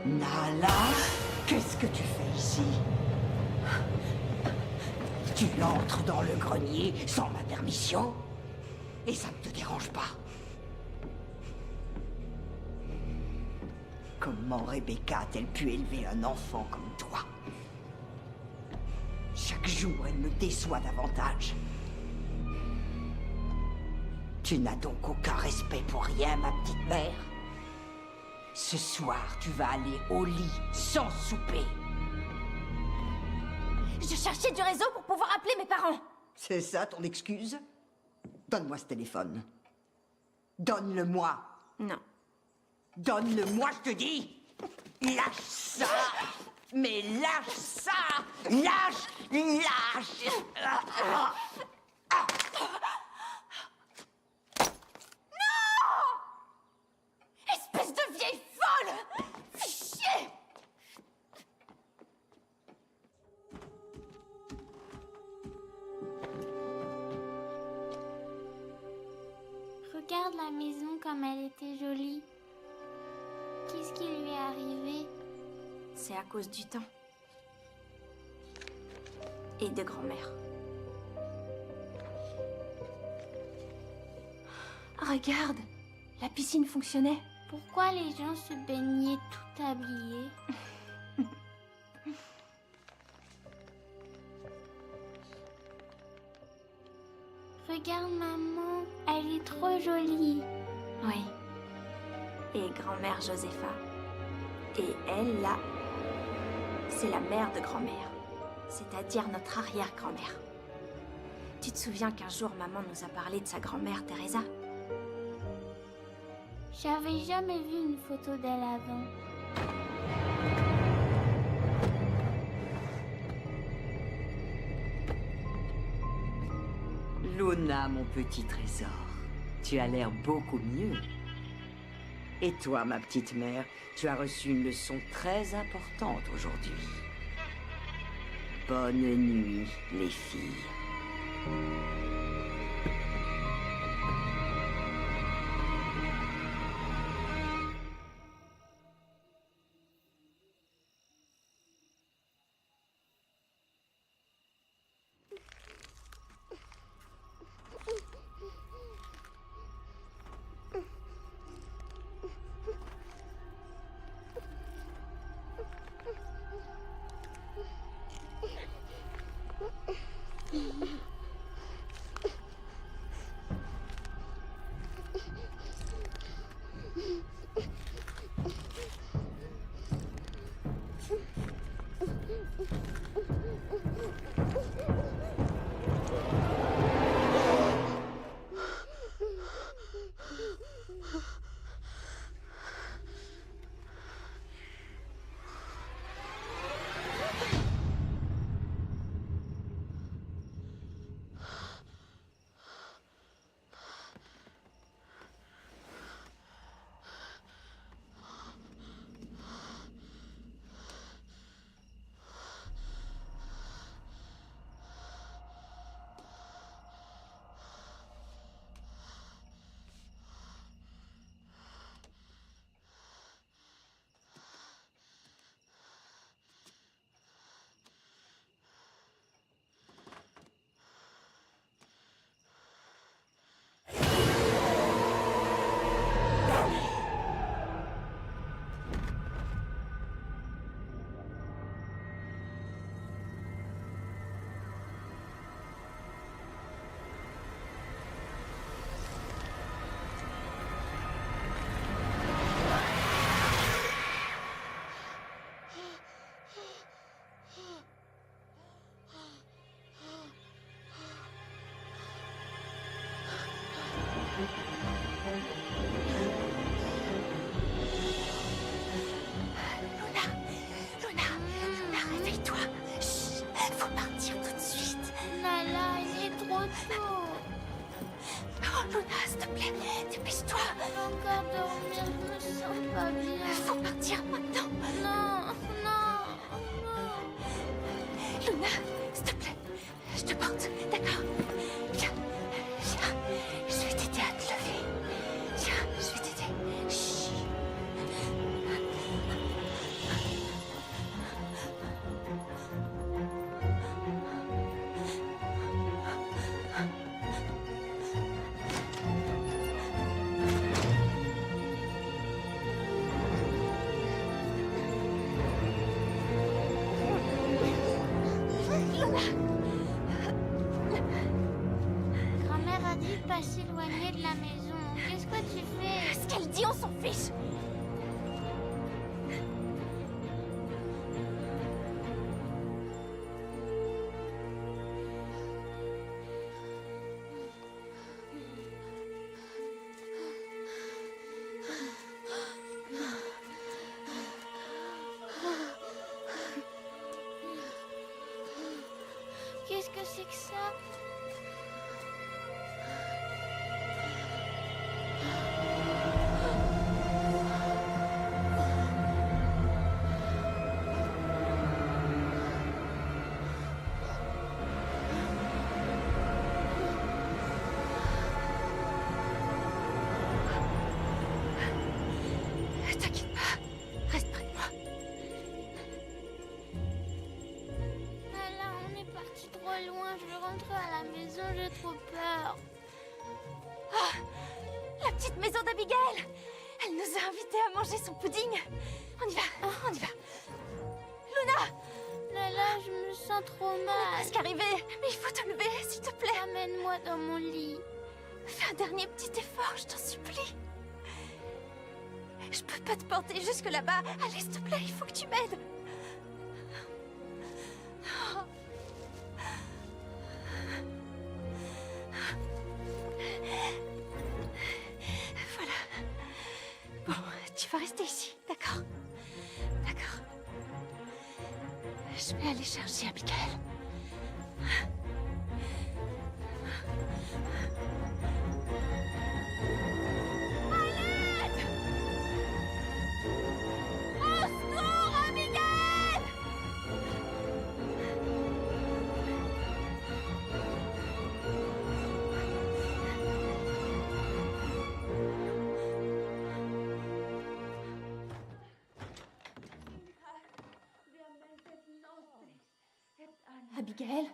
Speaker 8: Nala, qu'est-ce que tu fais ici? Tu entres dans le grenier sans ma permission? Et ça ne te dérange pas? Comment Rebecca a-t-elle pu élever un enfant comme toi? Chaque jour, elle me déçoit davantage. Tu n'as donc aucun respect pour rien, ma petite mère? Ce soir, tu vas aller au lit sans souper.
Speaker 7: Je cherchais du réseau pour pouvoir appeler mes parents.
Speaker 8: C'est ça ton excuse? Donne-moi ce téléphone. Donne-le-moi.
Speaker 7: Non.
Speaker 8: Donne-le-moi, je te dis! Lâche ça! Mais lâche ça! Lâche!
Speaker 7: Espèce de vieille folle! Fais chier!
Speaker 4: Regarde la maison comme elle était jolie. Qu'est-ce qui lui est arrivé?
Speaker 7: C'est à cause du temps. Et de grand-mère. Regarde, la piscine fonctionnait.
Speaker 4: Pourquoi les gens se baignaient tout habillés? Regarde maman, elle est trop jolie.
Speaker 7: Oui. Et grand-mère Josepha. Et elle, là, c'est la mère de grand-mère. C'est-à-dire notre arrière-grand-mère. Tu te souviens qu'un jour, maman nous a parlé de sa grand-mère, Teresa?
Speaker 4: J'avais jamais vu une photo d'elle avant.
Speaker 8: Luna, mon petit trésor, tu as l'air beaucoup mieux. Et toi, ma petite mère, tu as reçu une leçon très importante aujourd'hui. Bonne nuit, les filles.
Speaker 7: Luna, réveille-toi. Chut, faut partir tout de suite.
Speaker 4: Nala, il est trop tôt.
Speaker 7: Oh, Luna, s'il te plaît, dépêche-toi.
Speaker 4: Je vais encore dormir, je me sens pas bien.
Speaker 7: Faut partir maintenant.
Speaker 4: Non, non, non.
Speaker 7: Luna, s'il te plaît, je te porte, d'accord? Viens, je vais t'aider à te lever. Viens, je vais t'aider. Chut.
Speaker 4: éloigner de la maison. Qu'est-ce que tu fais?
Speaker 7: Ce qu'elle dit, on s'en fiche.
Speaker 4: Qu'est-ce que c'est que ça?
Speaker 7: T'inquiète pas, reste près de moi.
Speaker 4: Là, on est parti trop loin. Je veux rentrer à la maison, j'ai trop peur.
Speaker 7: La petite maison d'Abigail. Elle nous a invités à manger son pudding. On y va, on y va. Luna,
Speaker 4: Là, je me sens trop
Speaker 7: on est
Speaker 4: mal.
Speaker 7: presque arrivé. Mais il faut te lever, s'il te plaît.
Speaker 4: Amène-moi dans mon lit.
Speaker 7: Fais un dernier petit effort, je t'en supplie. Je peux pas te porter jusque là-bas. Allez, s'il te plaît, il faut que tu m'aides. Voilà. Bon, tu vas rester ici, d'accord? D'accord. Je vais aller chercher Abigail. Au secours, Abigail! Abigail?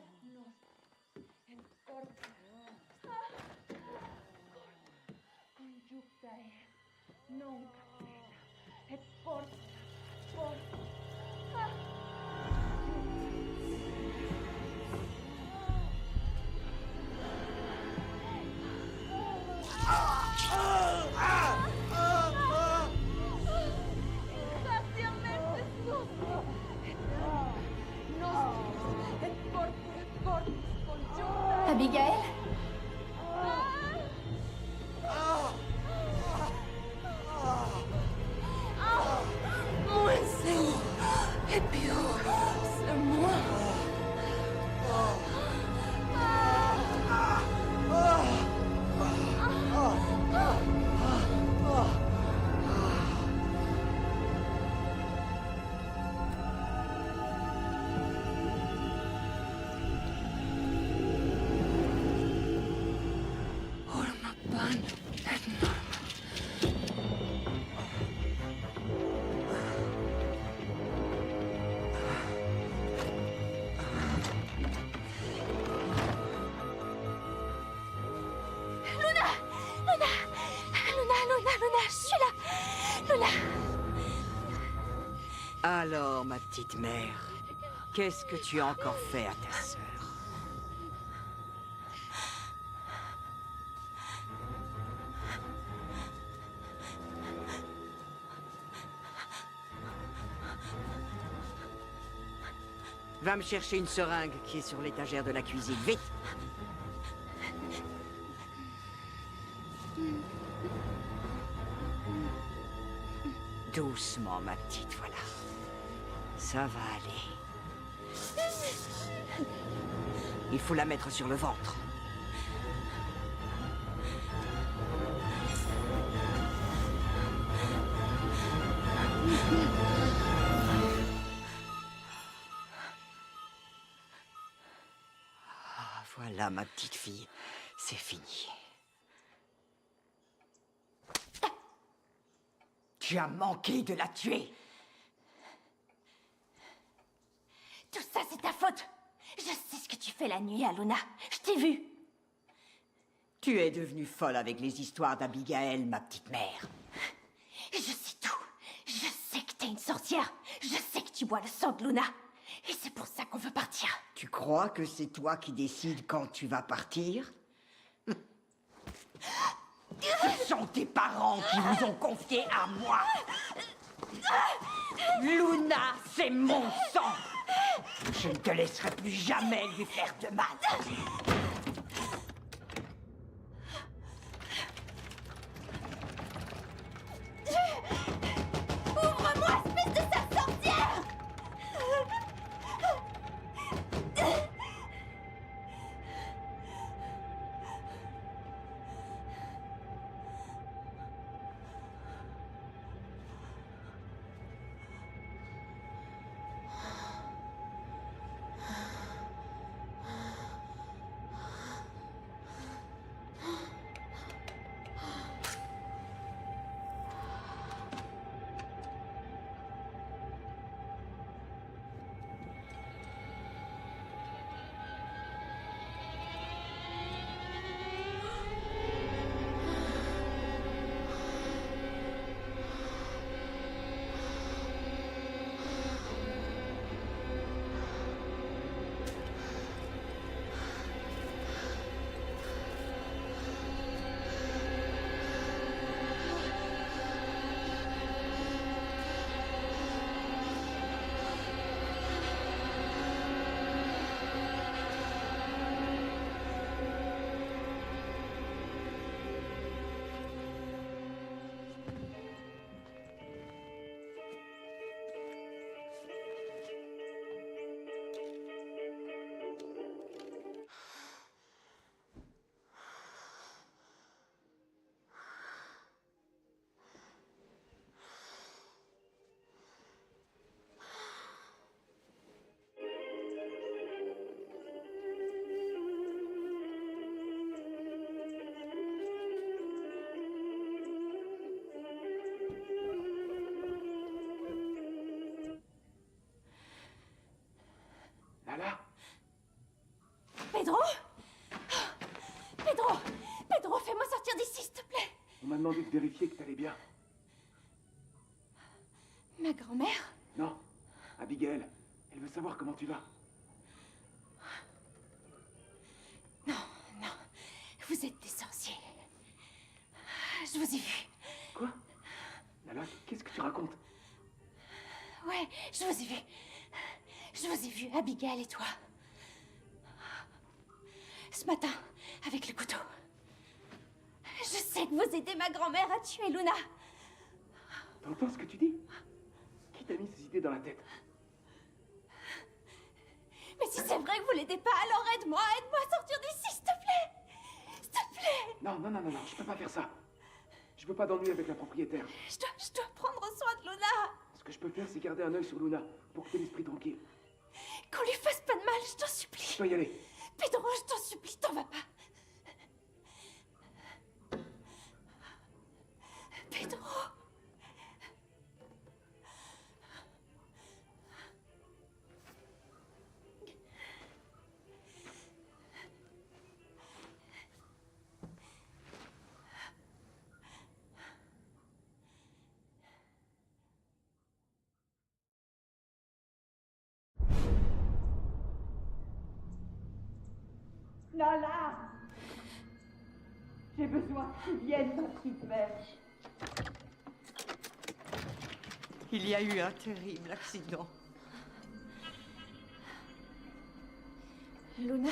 Speaker 7: Abigail? Moins c'est et puis c'est moi. Luna, je suis là. Luna.
Speaker 8: Alors, ma petite mère, qu'est-ce que tu as encore fait à ta sœur? Va me chercher une seringue qui est sur l'étagère de la cuisine, vite! Doucement, ma petite, voilà. Ça va aller. Il faut la mettre sur le ventre. Ah, voilà, ma petite fille. C'est fini. Tu as manqué de la tuer.
Speaker 7: Tout ça, c'est ta faute. Je sais ce que tu fais la nuit, Aluna. Je t'ai vue.
Speaker 8: Tu es devenue folle avec les histoires d'Abigail, ma petite mère.
Speaker 7: Je sais tout. Je sais que t'es une sorcière. Je sais que tu bois le sang de Luna. Et c'est pour ça qu'on veut partir.
Speaker 8: Tu crois que c'est toi qui décides quand tu vas partir? Ce sont tes parents qui vous ont confié à moi. Luna, c'est mon sang. Je ne te laisserai plus jamais lui faire de mal.
Speaker 7: Ouvre-moi, espèce de sale sorcière!
Speaker 6: Lala?
Speaker 7: Pedro? Pedro! Pedro, fais-moi sortir d'ici, s'il te plaît!
Speaker 6: On m'a demandé de vérifier que t'allais bien.
Speaker 7: Ma grand-mère?
Speaker 6: Non, Abigail, elle veut savoir comment tu vas.
Speaker 7: Non, non, vous êtes des sorciers. Je vous ai vu.
Speaker 6: Quoi? Lala, qu'est-ce que tu racontes?
Speaker 7: Ouais, je vous ai vu. Je vous ai vu, Abigail et toi. Ce matin, avec le couteau. Je sais que vous aidez ma grand-mère à tuer Luna.
Speaker 6: T'entends ce que tu dis? Qui t'a mis ces idées dans la tête?
Speaker 7: Mais si c'est vrai que vous l'aidez pas, alors aide-moi à sortir d'ici, s'il te plaît. S'il te plaît.
Speaker 6: Non, non, non, non, non, je peux pas faire ça. Je veux pas d'ennui avec la propriétaire.
Speaker 7: Je dois prendre soin de Luna.
Speaker 6: Ce que je peux faire, c'est garder un œil sur Luna, pour que t'aies l'esprit tranquille.
Speaker 7: Qu'on lui fasse pas de mal, je t'en supplie.
Speaker 6: Je dois y aller.
Speaker 7: Pedro, je t'en supplie, t'en vas pas. Pedro.
Speaker 8: Lala! J'ai besoin que tu viennes, ma petite mère. Il y a eu un terrible accident.
Speaker 7: Luna?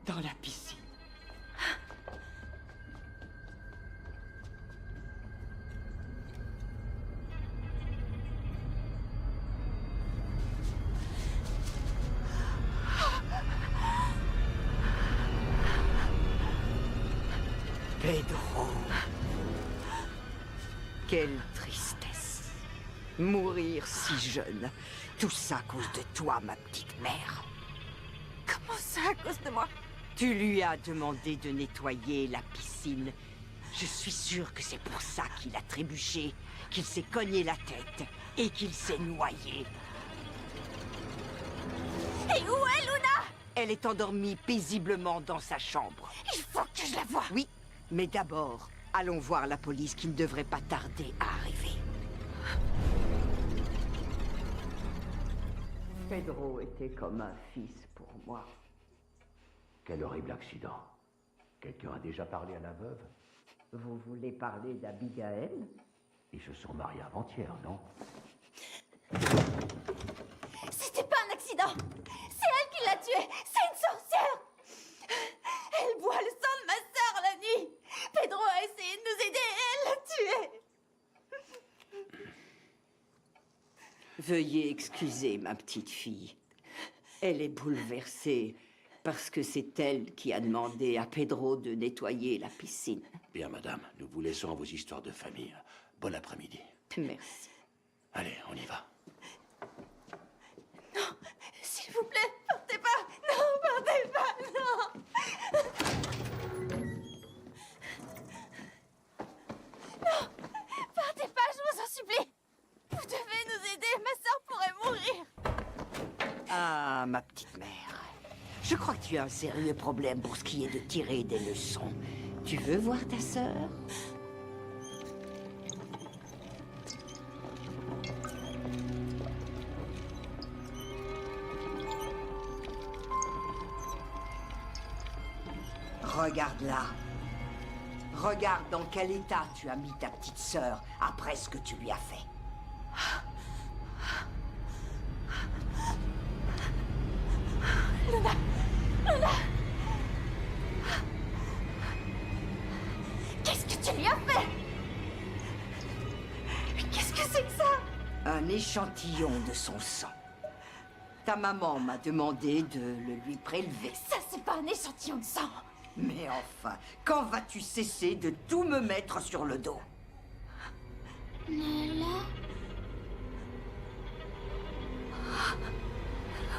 Speaker 8: Dans la piscine. Pedro. Quelle tristesse. Mourir si jeune. Tout ça à cause de toi, ma petite mère.
Speaker 7: Comment ça, à cause de moi?
Speaker 8: Tu lui as demandé de nettoyer la piscine. Je suis sûre que c'est pour ça qu'il a trébuché, qu'il s'est cogné la tête et qu'il s'est noyé.
Speaker 7: Et où est Luna?
Speaker 8: Elle est endormie paisiblement dans sa chambre.
Speaker 7: Il faut que je la voie.
Speaker 8: Oui, mais d'abord, allons voir la police qui ne devrait pas tarder à arriver. Pedro était comme un fils pour moi.
Speaker 5: Quel horrible accident. Quelqu'un a déjà parlé à la veuve?
Speaker 8: Vous voulez parler d'Abigail?
Speaker 5: Ils se sont mariés avant-hier, non?
Speaker 7: C'était pas un accident. C'est elle qui l'a tué. C'est une sorcière. Elle boit le sang de ma sœur la nuit. Pedro a essayé de nous aider et elle l'a tué.
Speaker 8: Veuillez excuser ma petite fille. Elle est bouleversée parce que c'est elle qui a demandé à Pedro de nettoyer la piscine.
Speaker 5: Bien, madame, nous vous laissons à vos histoires de famille. Bon après-midi.
Speaker 8: Merci.
Speaker 5: Allez, on y va.
Speaker 7: Non, s'il vous plaît, partez pas. Non, partez pas, non. Non, partez pas, je vous en supplie. Vous devez nous aider, ma sœur pourrait mourir.
Speaker 8: Ah, ma petite mère. Je crois que tu as un sérieux problème pour ce qui est de tirer des leçons. Tu veux voir ta sœur? Regarde-la. Regarde dans quel état tu as mis ta petite sœur après ce que tu lui as fait.
Speaker 7: Luna, Luna. Qu'est-ce que tu lui as fait? Qu'est-ce que c'est que ça?
Speaker 8: Un échantillon de son sang. Ta maman m'a demandé de le lui prélever.
Speaker 7: Ça, c'est pas un échantillon de sang.
Speaker 8: Mais enfin, quand vas-tu cesser de tout me mettre sur le dos?
Speaker 4: Nala?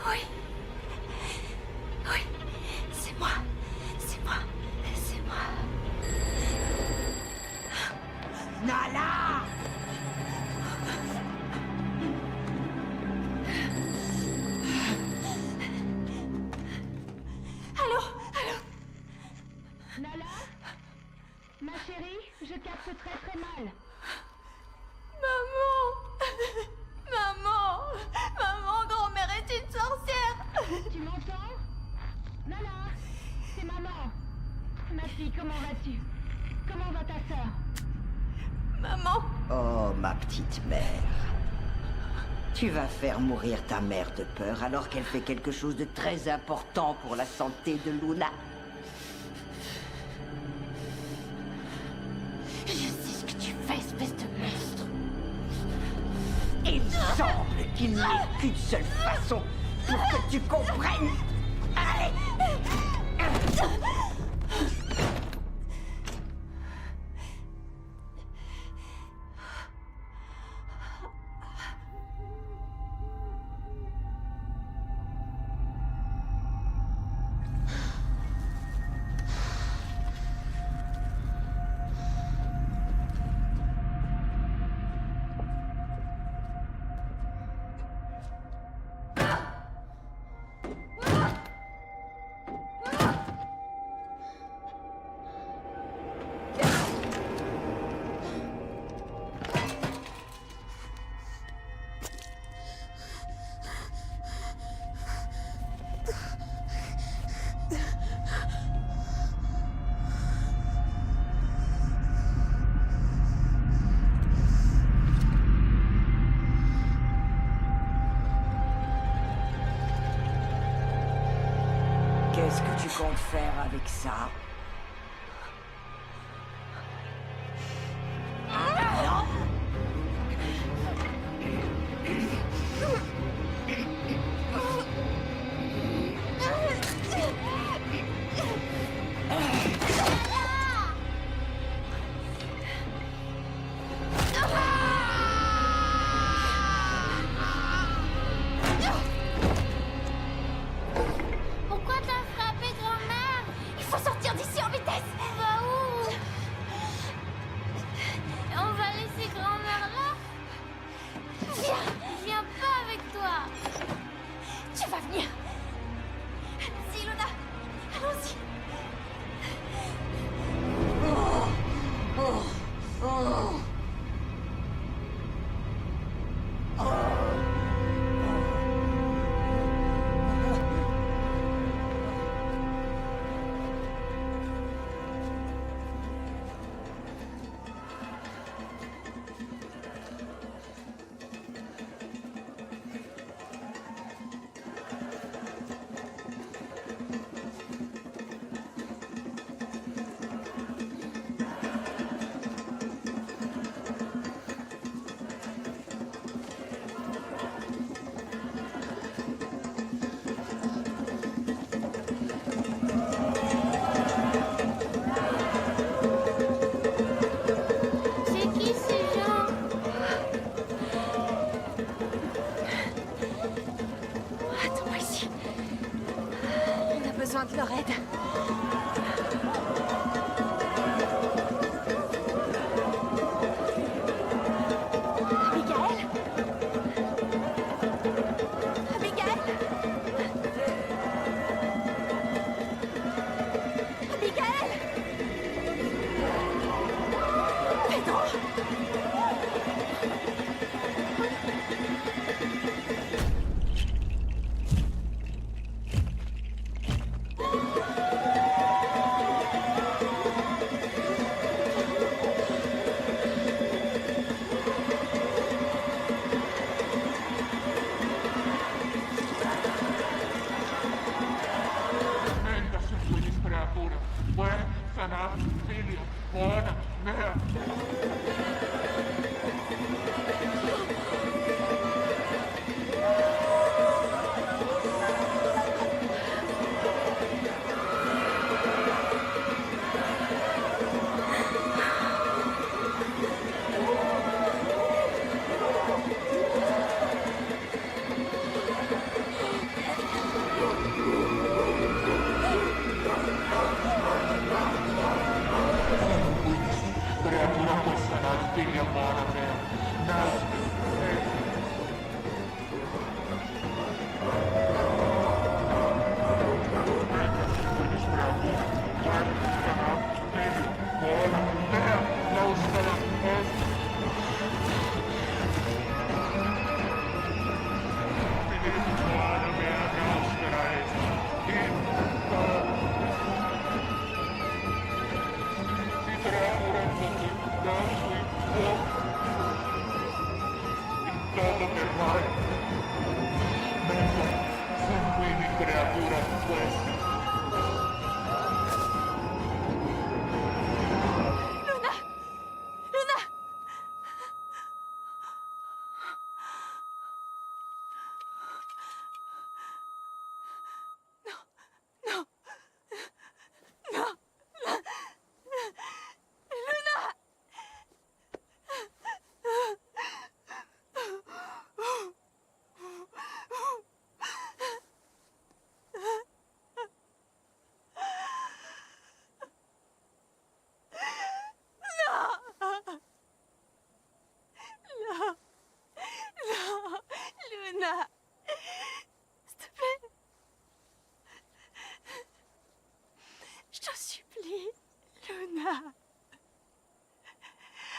Speaker 7: Oui. Oui, c'est moi. C'est moi. C'est moi.
Speaker 8: Nala!
Speaker 7: Allô? Allô?
Speaker 10: Nala? Ma chérie, je capte très très mal.
Speaker 7: Maman! Maman! Maman, grand-mère est une sorcière!
Speaker 10: Tu m'entends? Nala? C'est maman. Ma fille, comment vas-tu? Comment va ta sœur?
Speaker 7: Maman!
Speaker 8: Oh, ma petite mère. Tu vas faire mourir ta mère de peur alors qu'elle fait quelque chose de très important pour la santé de Luna.
Speaker 7: Je sais ce que tu fais, espèce de monstre!
Speaker 8: Il semble qu'il n'y ait qu'une seule façon pour que tu comprennes. Allez! Qu'est-ce que tu comptes faire avec ça?
Speaker 4: Pourquoi t'as frappé grand-mère?
Speaker 7: Il faut sortir d'ici en vitesse!
Speaker 4: On va où? On va laisser grand-mère là?
Speaker 7: Viens!
Speaker 4: Je viens pas avec toi.
Speaker 7: Tu vas venir! Allons-y, Luna! Allons-y!
Speaker 3: je leur aide.
Speaker 7: Abigail? Abigail? Abigail? Pedro?
Speaker 11: Venga, infeliz criatura. Vuoi sanar, figlio, buona, mea. Creatura puoi sanar, figlio, buona, mea. Nas, infeliz criatura. Vuoi sanar, figlio, buona, mea. Lausala, Figlio, buona, mea, nausera est. Si creatura pote, nasui, in todo per mai. Mensa, sanguini creatura quest.
Speaker 7: Luna! Luna! Non! Non! Non! Luna! Non! Non! Luna! S'il te plaît! Je t'en supplie, Luna!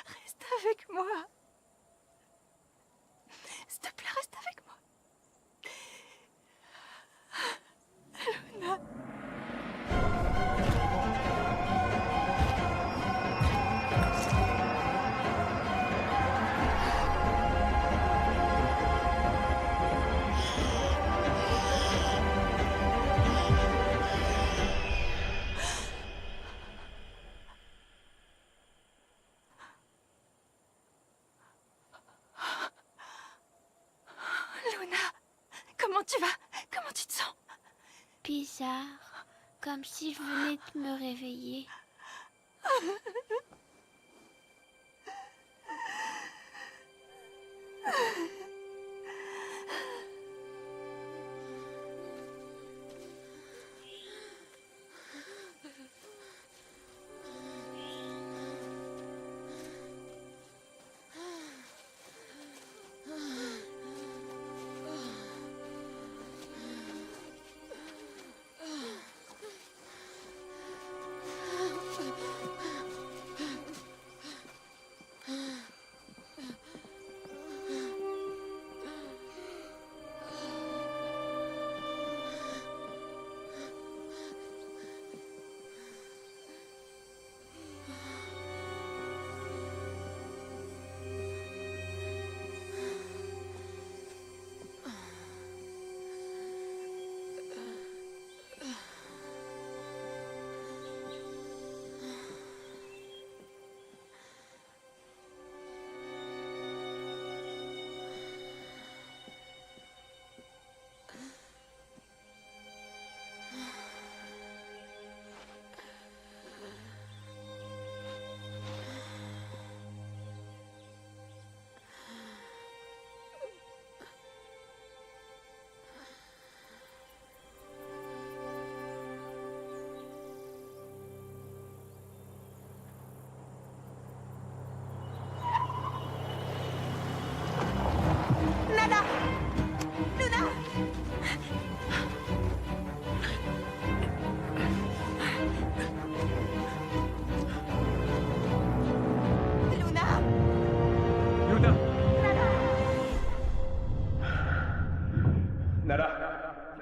Speaker 7: Reste avec moi! S'il te plaît, reste avec moi! Luna! Luna, comment tu vas? Comment tu te sens?
Speaker 4: Bizarre, comme si je venais de me réveiller.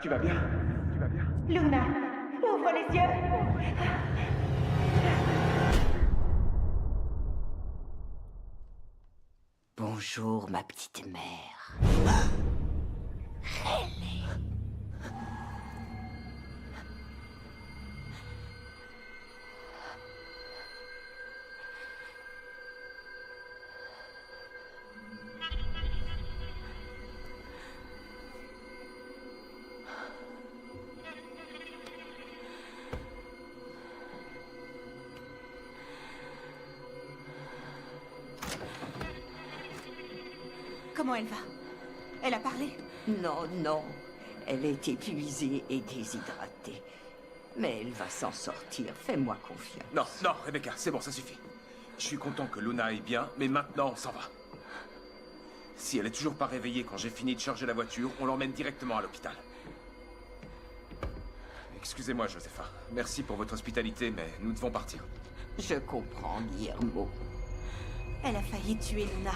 Speaker 6: Tu vas bien? Tu vas bien?
Speaker 10: Luna, ouvre les yeux.
Speaker 8: Bonjour, ma petite mère.
Speaker 3: Comment elle va? Elle a parlé?
Speaker 8: Non, non. Elle est épuisée et déshydratée. Mais elle va s'en sortir. Fais-moi confiance.
Speaker 2: Non, non, Rebecca, c'est bon, ça suffit. Je suis content que Luna aille bien, mais maintenant, on s'en va. Si elle est toujours pas réveillée quand j'ai fini de charger la voiture, on l'emmène directement à l'hôpital. Excusez-moi, Josepha. Merci pour votre hospitalité, mais nous devons partir.
Speaker 8: Je comprends, Guillermo.
Speaker 3: Elle a failli tuer Luna.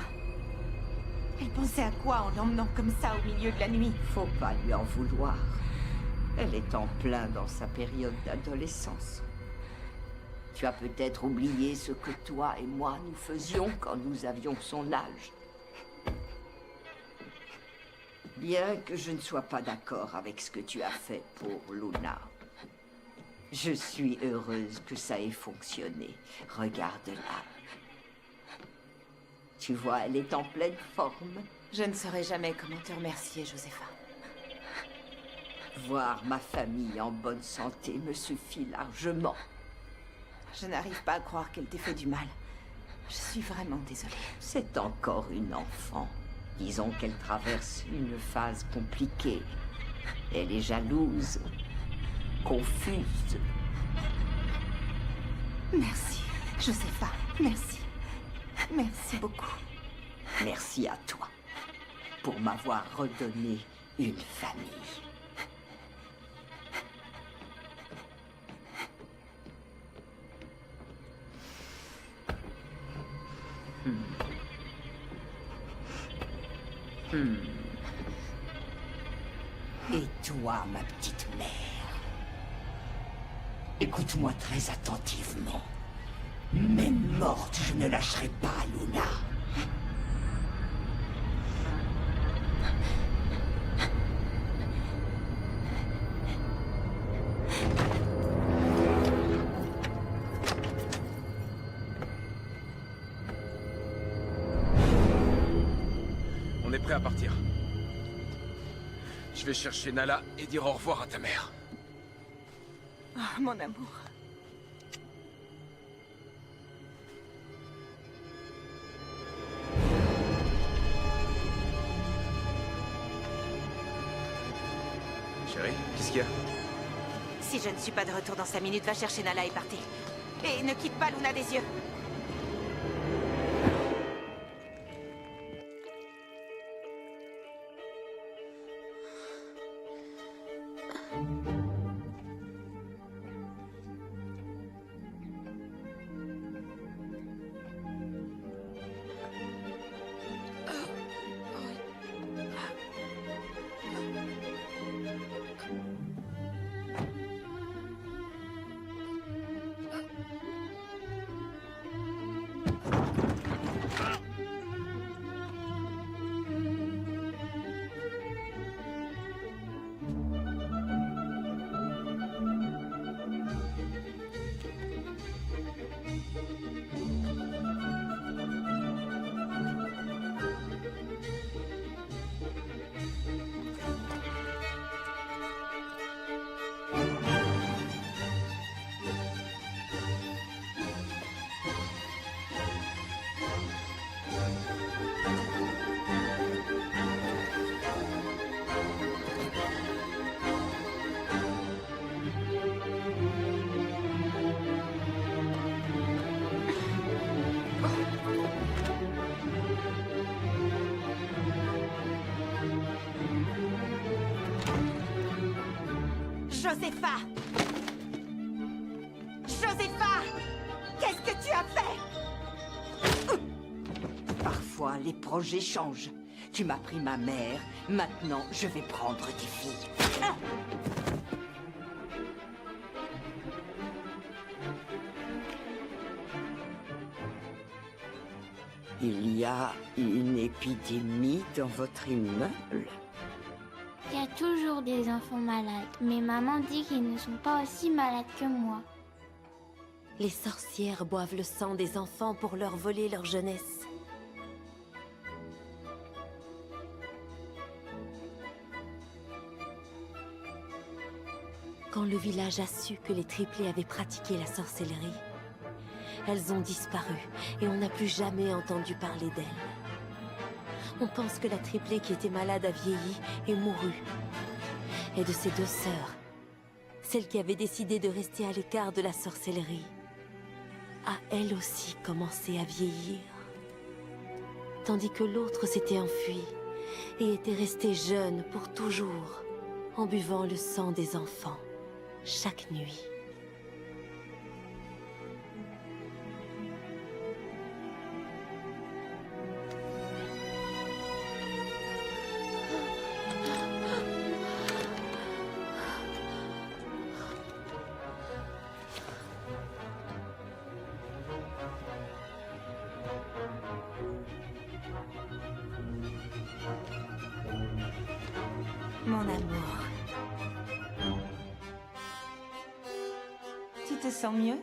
Speaker 3: Elle pensait à quoi en l'emmenant comme ça au milieu de la nuit?
Speaker 8: Faut pas lui en vouloir. Elle est en plein dans sa période d'adolescence. Tu as peut-être oublié ce que toi et moi nous faisions quand nous avions son âge. Bien que je ne sois pas d'accord avec ce que tu as fait pour Luna, je suis heureuse que ça ait fonctionné. Regarde-la. Tu vois, elle est en pleine forme.
Speaker 3: Je ne saurais jamais comment te remercier, Josepha.
Speaker 8: Voir ma famille en bonne santé me suffit largement.
Speaker 3: Je n'arrive pas à croire qu'elle t'ait fait du mal. Je suis vraiment désolée.
Speaker 8: C'est encore une enfant. Disons qu'elle traverse une phase compliquée. Elle est jalouse, confuse.
Speaker 3: Merci, Josepha. Merci. Merci beaucoup.
Speaker 8: Merci à toi pour m'avoir redonné une famille. Et toi, ma petite mère, écoute-moi très attentivement. Même morte, je ne lâcherai pas Luna.
Speaker 2: On est prêt à partir. Je vais chercher Nala et dire au revoir à ta mère.
Speaker 3: Oh, mon amour.
Speaker 2: Chérie, qu'est-ce qu'il y a?
Speaker 3: Si je ne suis pas de retour dans 5 minutes, va chercher Nala et partez. Et ne quitte pas Luna des yeux. Josepha! Josepha! Qu'est-ce que tu as fait?
Speaker 8: Parfois, les projets changent. Tu m'as pris ma mère, maintenant je vais prendre tes filles. Ah! Il y a une épidémie dans votre immeuble?
Speaker 4: Il y a toujours des enfants malades, mais maman dit qu'ils ne sont pas aussi malades que moi.
Speaker 1: Les sorcières boivent le sang des enfants pour leur voler leur jeunesse. Quand le village a su que les triplés avaient pratiqué la sorcellerie, elles ont disparu et on n'a plus jamais entendu parler d'elles. On pense que la triplée qui était malade a vieilli et mouru. Et de ses deux sœurs, celle qui avait décidé de rester à l'écart de la sorcellerie, a elle aussi commencé à vieillir. Tandis que l'autre s'était enfuie et était restée jeune pour toujours, en buvant le sang des enfants chaque nuit.
Speaker 3: Mon amour. Tu te sens mieux?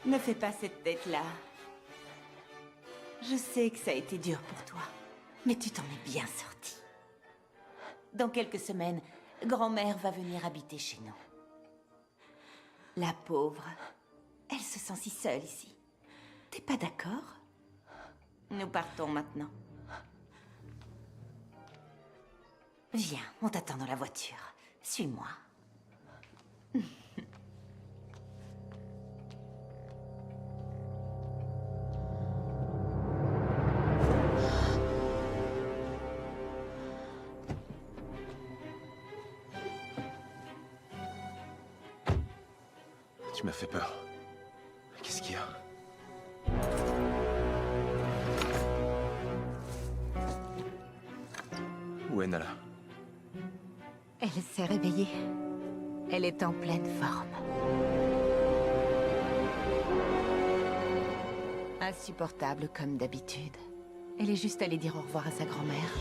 Speaker 3: Ne fais pas cette tête-là. Je sais que ça a été dur pour toi, mais tu t'en es bien sorti. Dans quelques semaines, grand-mère va venir habiter chez nous. La pauvre, elle se sent si seule ici. T'es pas d'accord? Nous partons maintenant. Viens, on t'attend dans la voiture. Suis-moi.
Speaker 2: Tu m'as fait peur. Qu'est-ce qu'il y a? Où est Nala?
Speaker 3: Elle s'est réveillée. Elle est en pleine forme. Insupportable comme d'habitude. Elle est juste allée dire au revoir à sa grand-mère.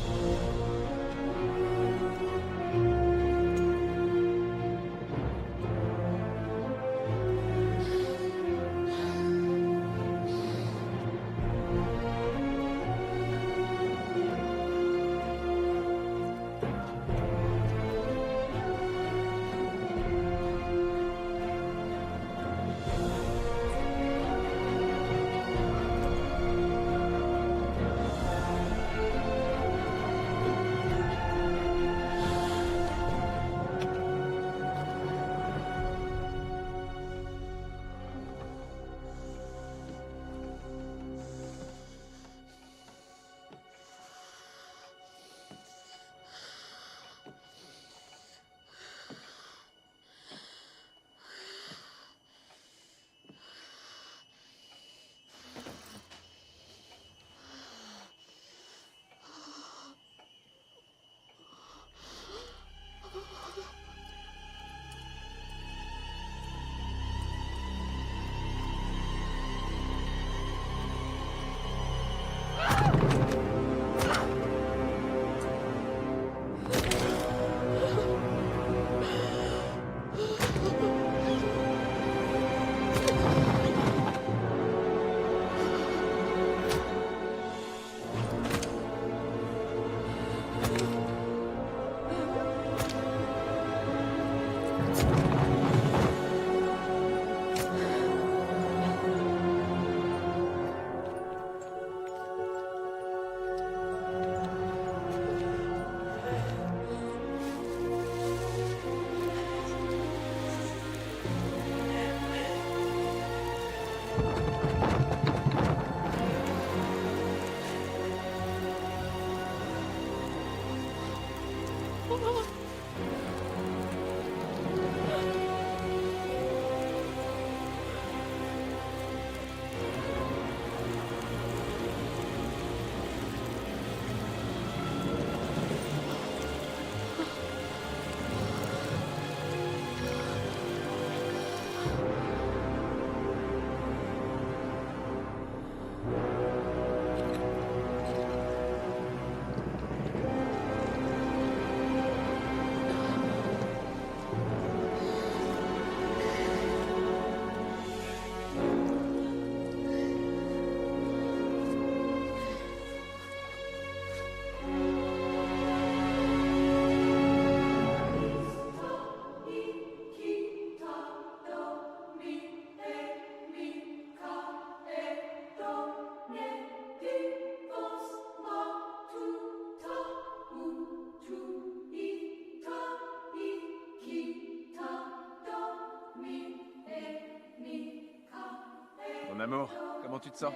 Speaker 2: amour, comment tu te sens?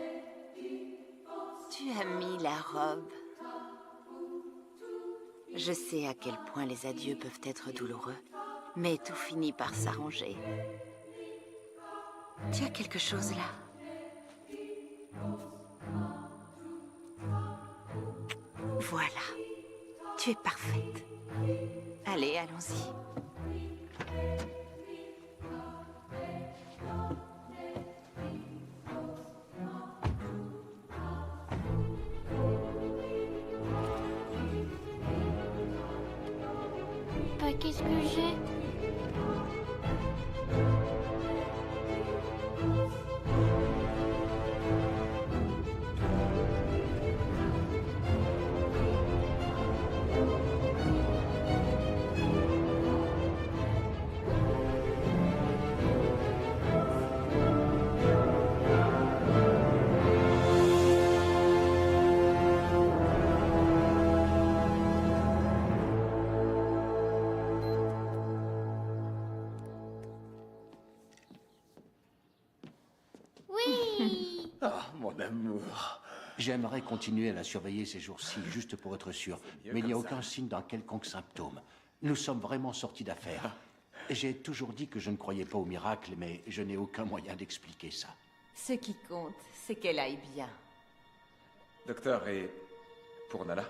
Speaker 3: Tu as mis la robe. Je sais à quel point les adieux peuvent être douloureux, mais tout finit par s'arranger. Tu as quelque chose là. Voilà. Tu es parfaite. Allez, allons-y.
Speaker 4: Bah, qu'est-ce que j'ai? Oui.
Speaker 5: Ah, mon amour. J'aimerais continuer à la surveiller ces jours-ci, juste pour être sûr. Mais il n'y a aucun signe d'un quelconque symptôme. Nous sommes vraiment sortis d'affaire. J'ai toujours dit que je ne croyais pas au miracle, mais je n'ai aucun moyen d'expliquer ça.
Speaker 3: Ce qui compte, c'est qu'elle aille bien.
Speaker 2: Docteur, et pour Nala?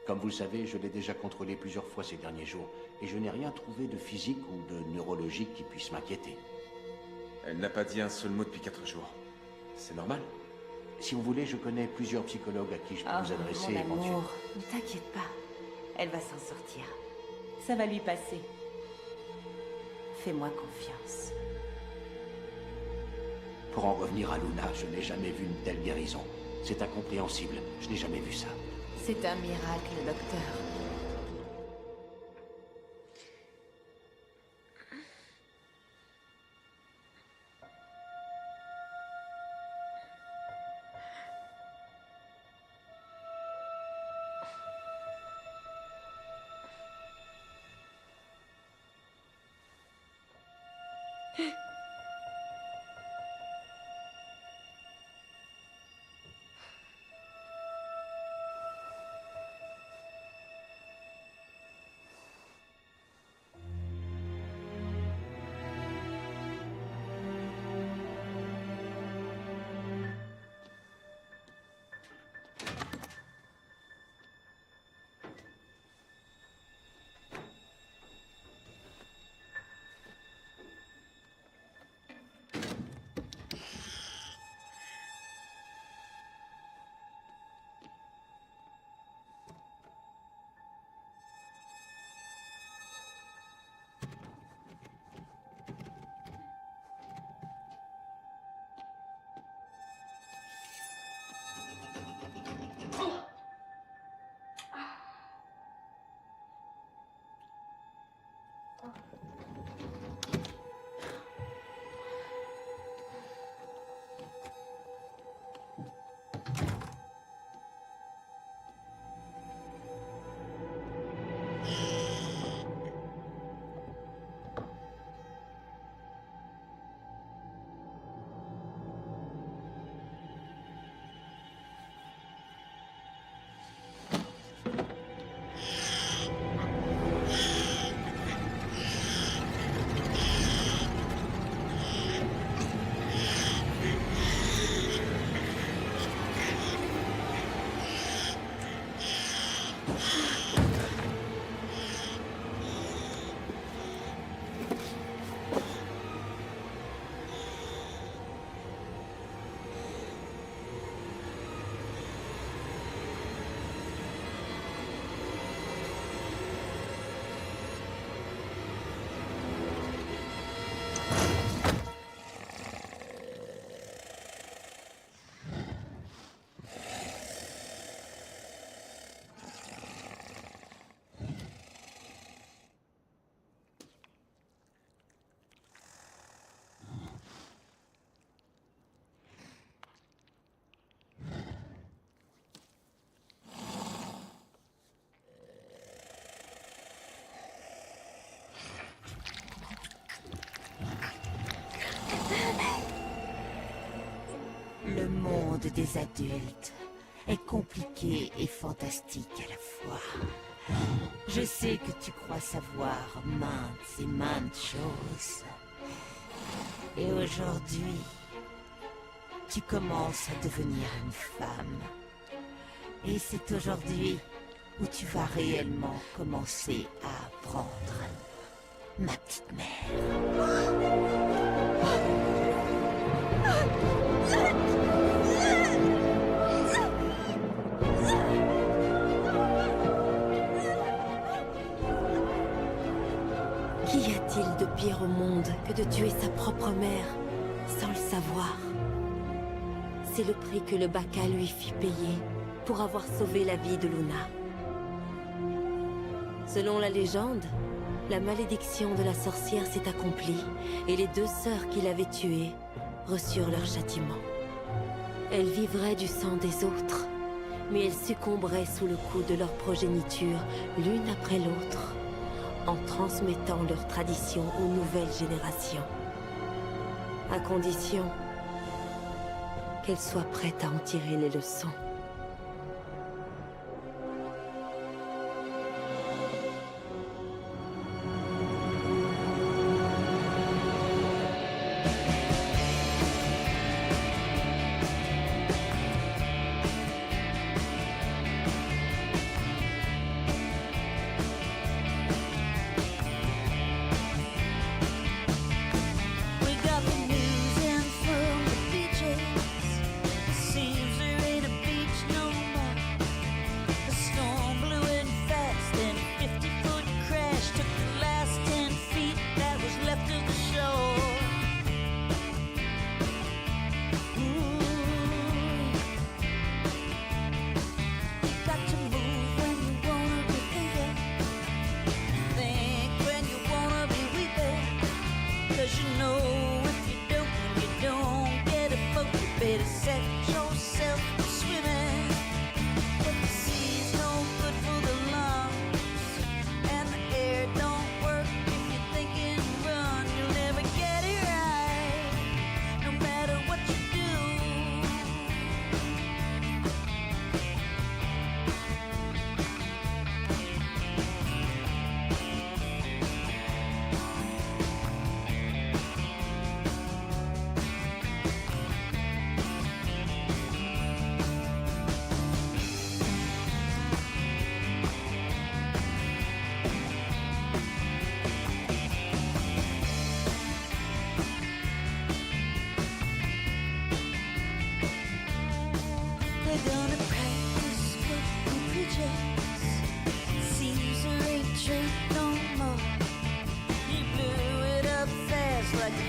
Speaker 5: Comme vous le savez, je l'ai déjà contrôlée plusieurs fois ces derniers jours, et je n'ai rien trouvé de physique ou de neurologique qui puisse m'inquiéter.
Speaker 2: Elle n'a pas dit un seul mot depuis 4 jours. C'est normal?
Speaker 5: Si vous voulez, je connais plusieurs psychologues à qui je peux vous adresser
Speaker 3: mon
Speaker 5: éventuellement.
Speaker 3: amour, ne t'inquiète pas. Elle va s'en sortir. Ça va lui passer. Fais-moi confiance.
Speaker 5: Pour en revenir à Luna, je n'ai jamais vu une telle guérison. C'est incompréhensible. Je n'ai jamais vu ça.
Speaker 3: C'est un miracle, docteur. des adultes est compliqué et fantastique à la fois. Je sais que tu crois savoir maintes et maintes choses. Et aujourd'hui, tu commences à devenir une femme. Et c'est aujourd'hui où tu vas réellement commencer à apprendre, ma petite mère.
Speaker 1: Qu'y a-t-il de pire au monde que de tuer sa propre mère sans le savoir? C'est le prix que le Baka lui fit payer pour avoir sauvé la vie de Luna. Selon la légende, la malédiction de la sorcière s'est accomplie et les 2 sœurs qui l'avaient tuée reçurent leur châtiment. Elles vivraient du sang des autres, mais elles succomberaient sous le coup de leur progéniture, l'une après l'autre, en transmettant leurs traditions aux nouvelles générations. À condition qu'elles soient prêtes à en tirer les leçons.
Speaker 12: We got the news in from the beaches. It seems there ain't a beach no more. The storm blew in fast and a 50-foot crash took the last 10 feet that was left of the shore. You got to move when you wanna be thinking. Think when you wanna be weeping. 'Cause you know if you don't get a boat, you better set yourself swimming. If the sea's no good for the lungs and the air don't work, if you're thinking run, you'll never get it right, no matter what you do. They're gonna practice what we preaches. Seems there ain't truth no more. You blew it up fast like a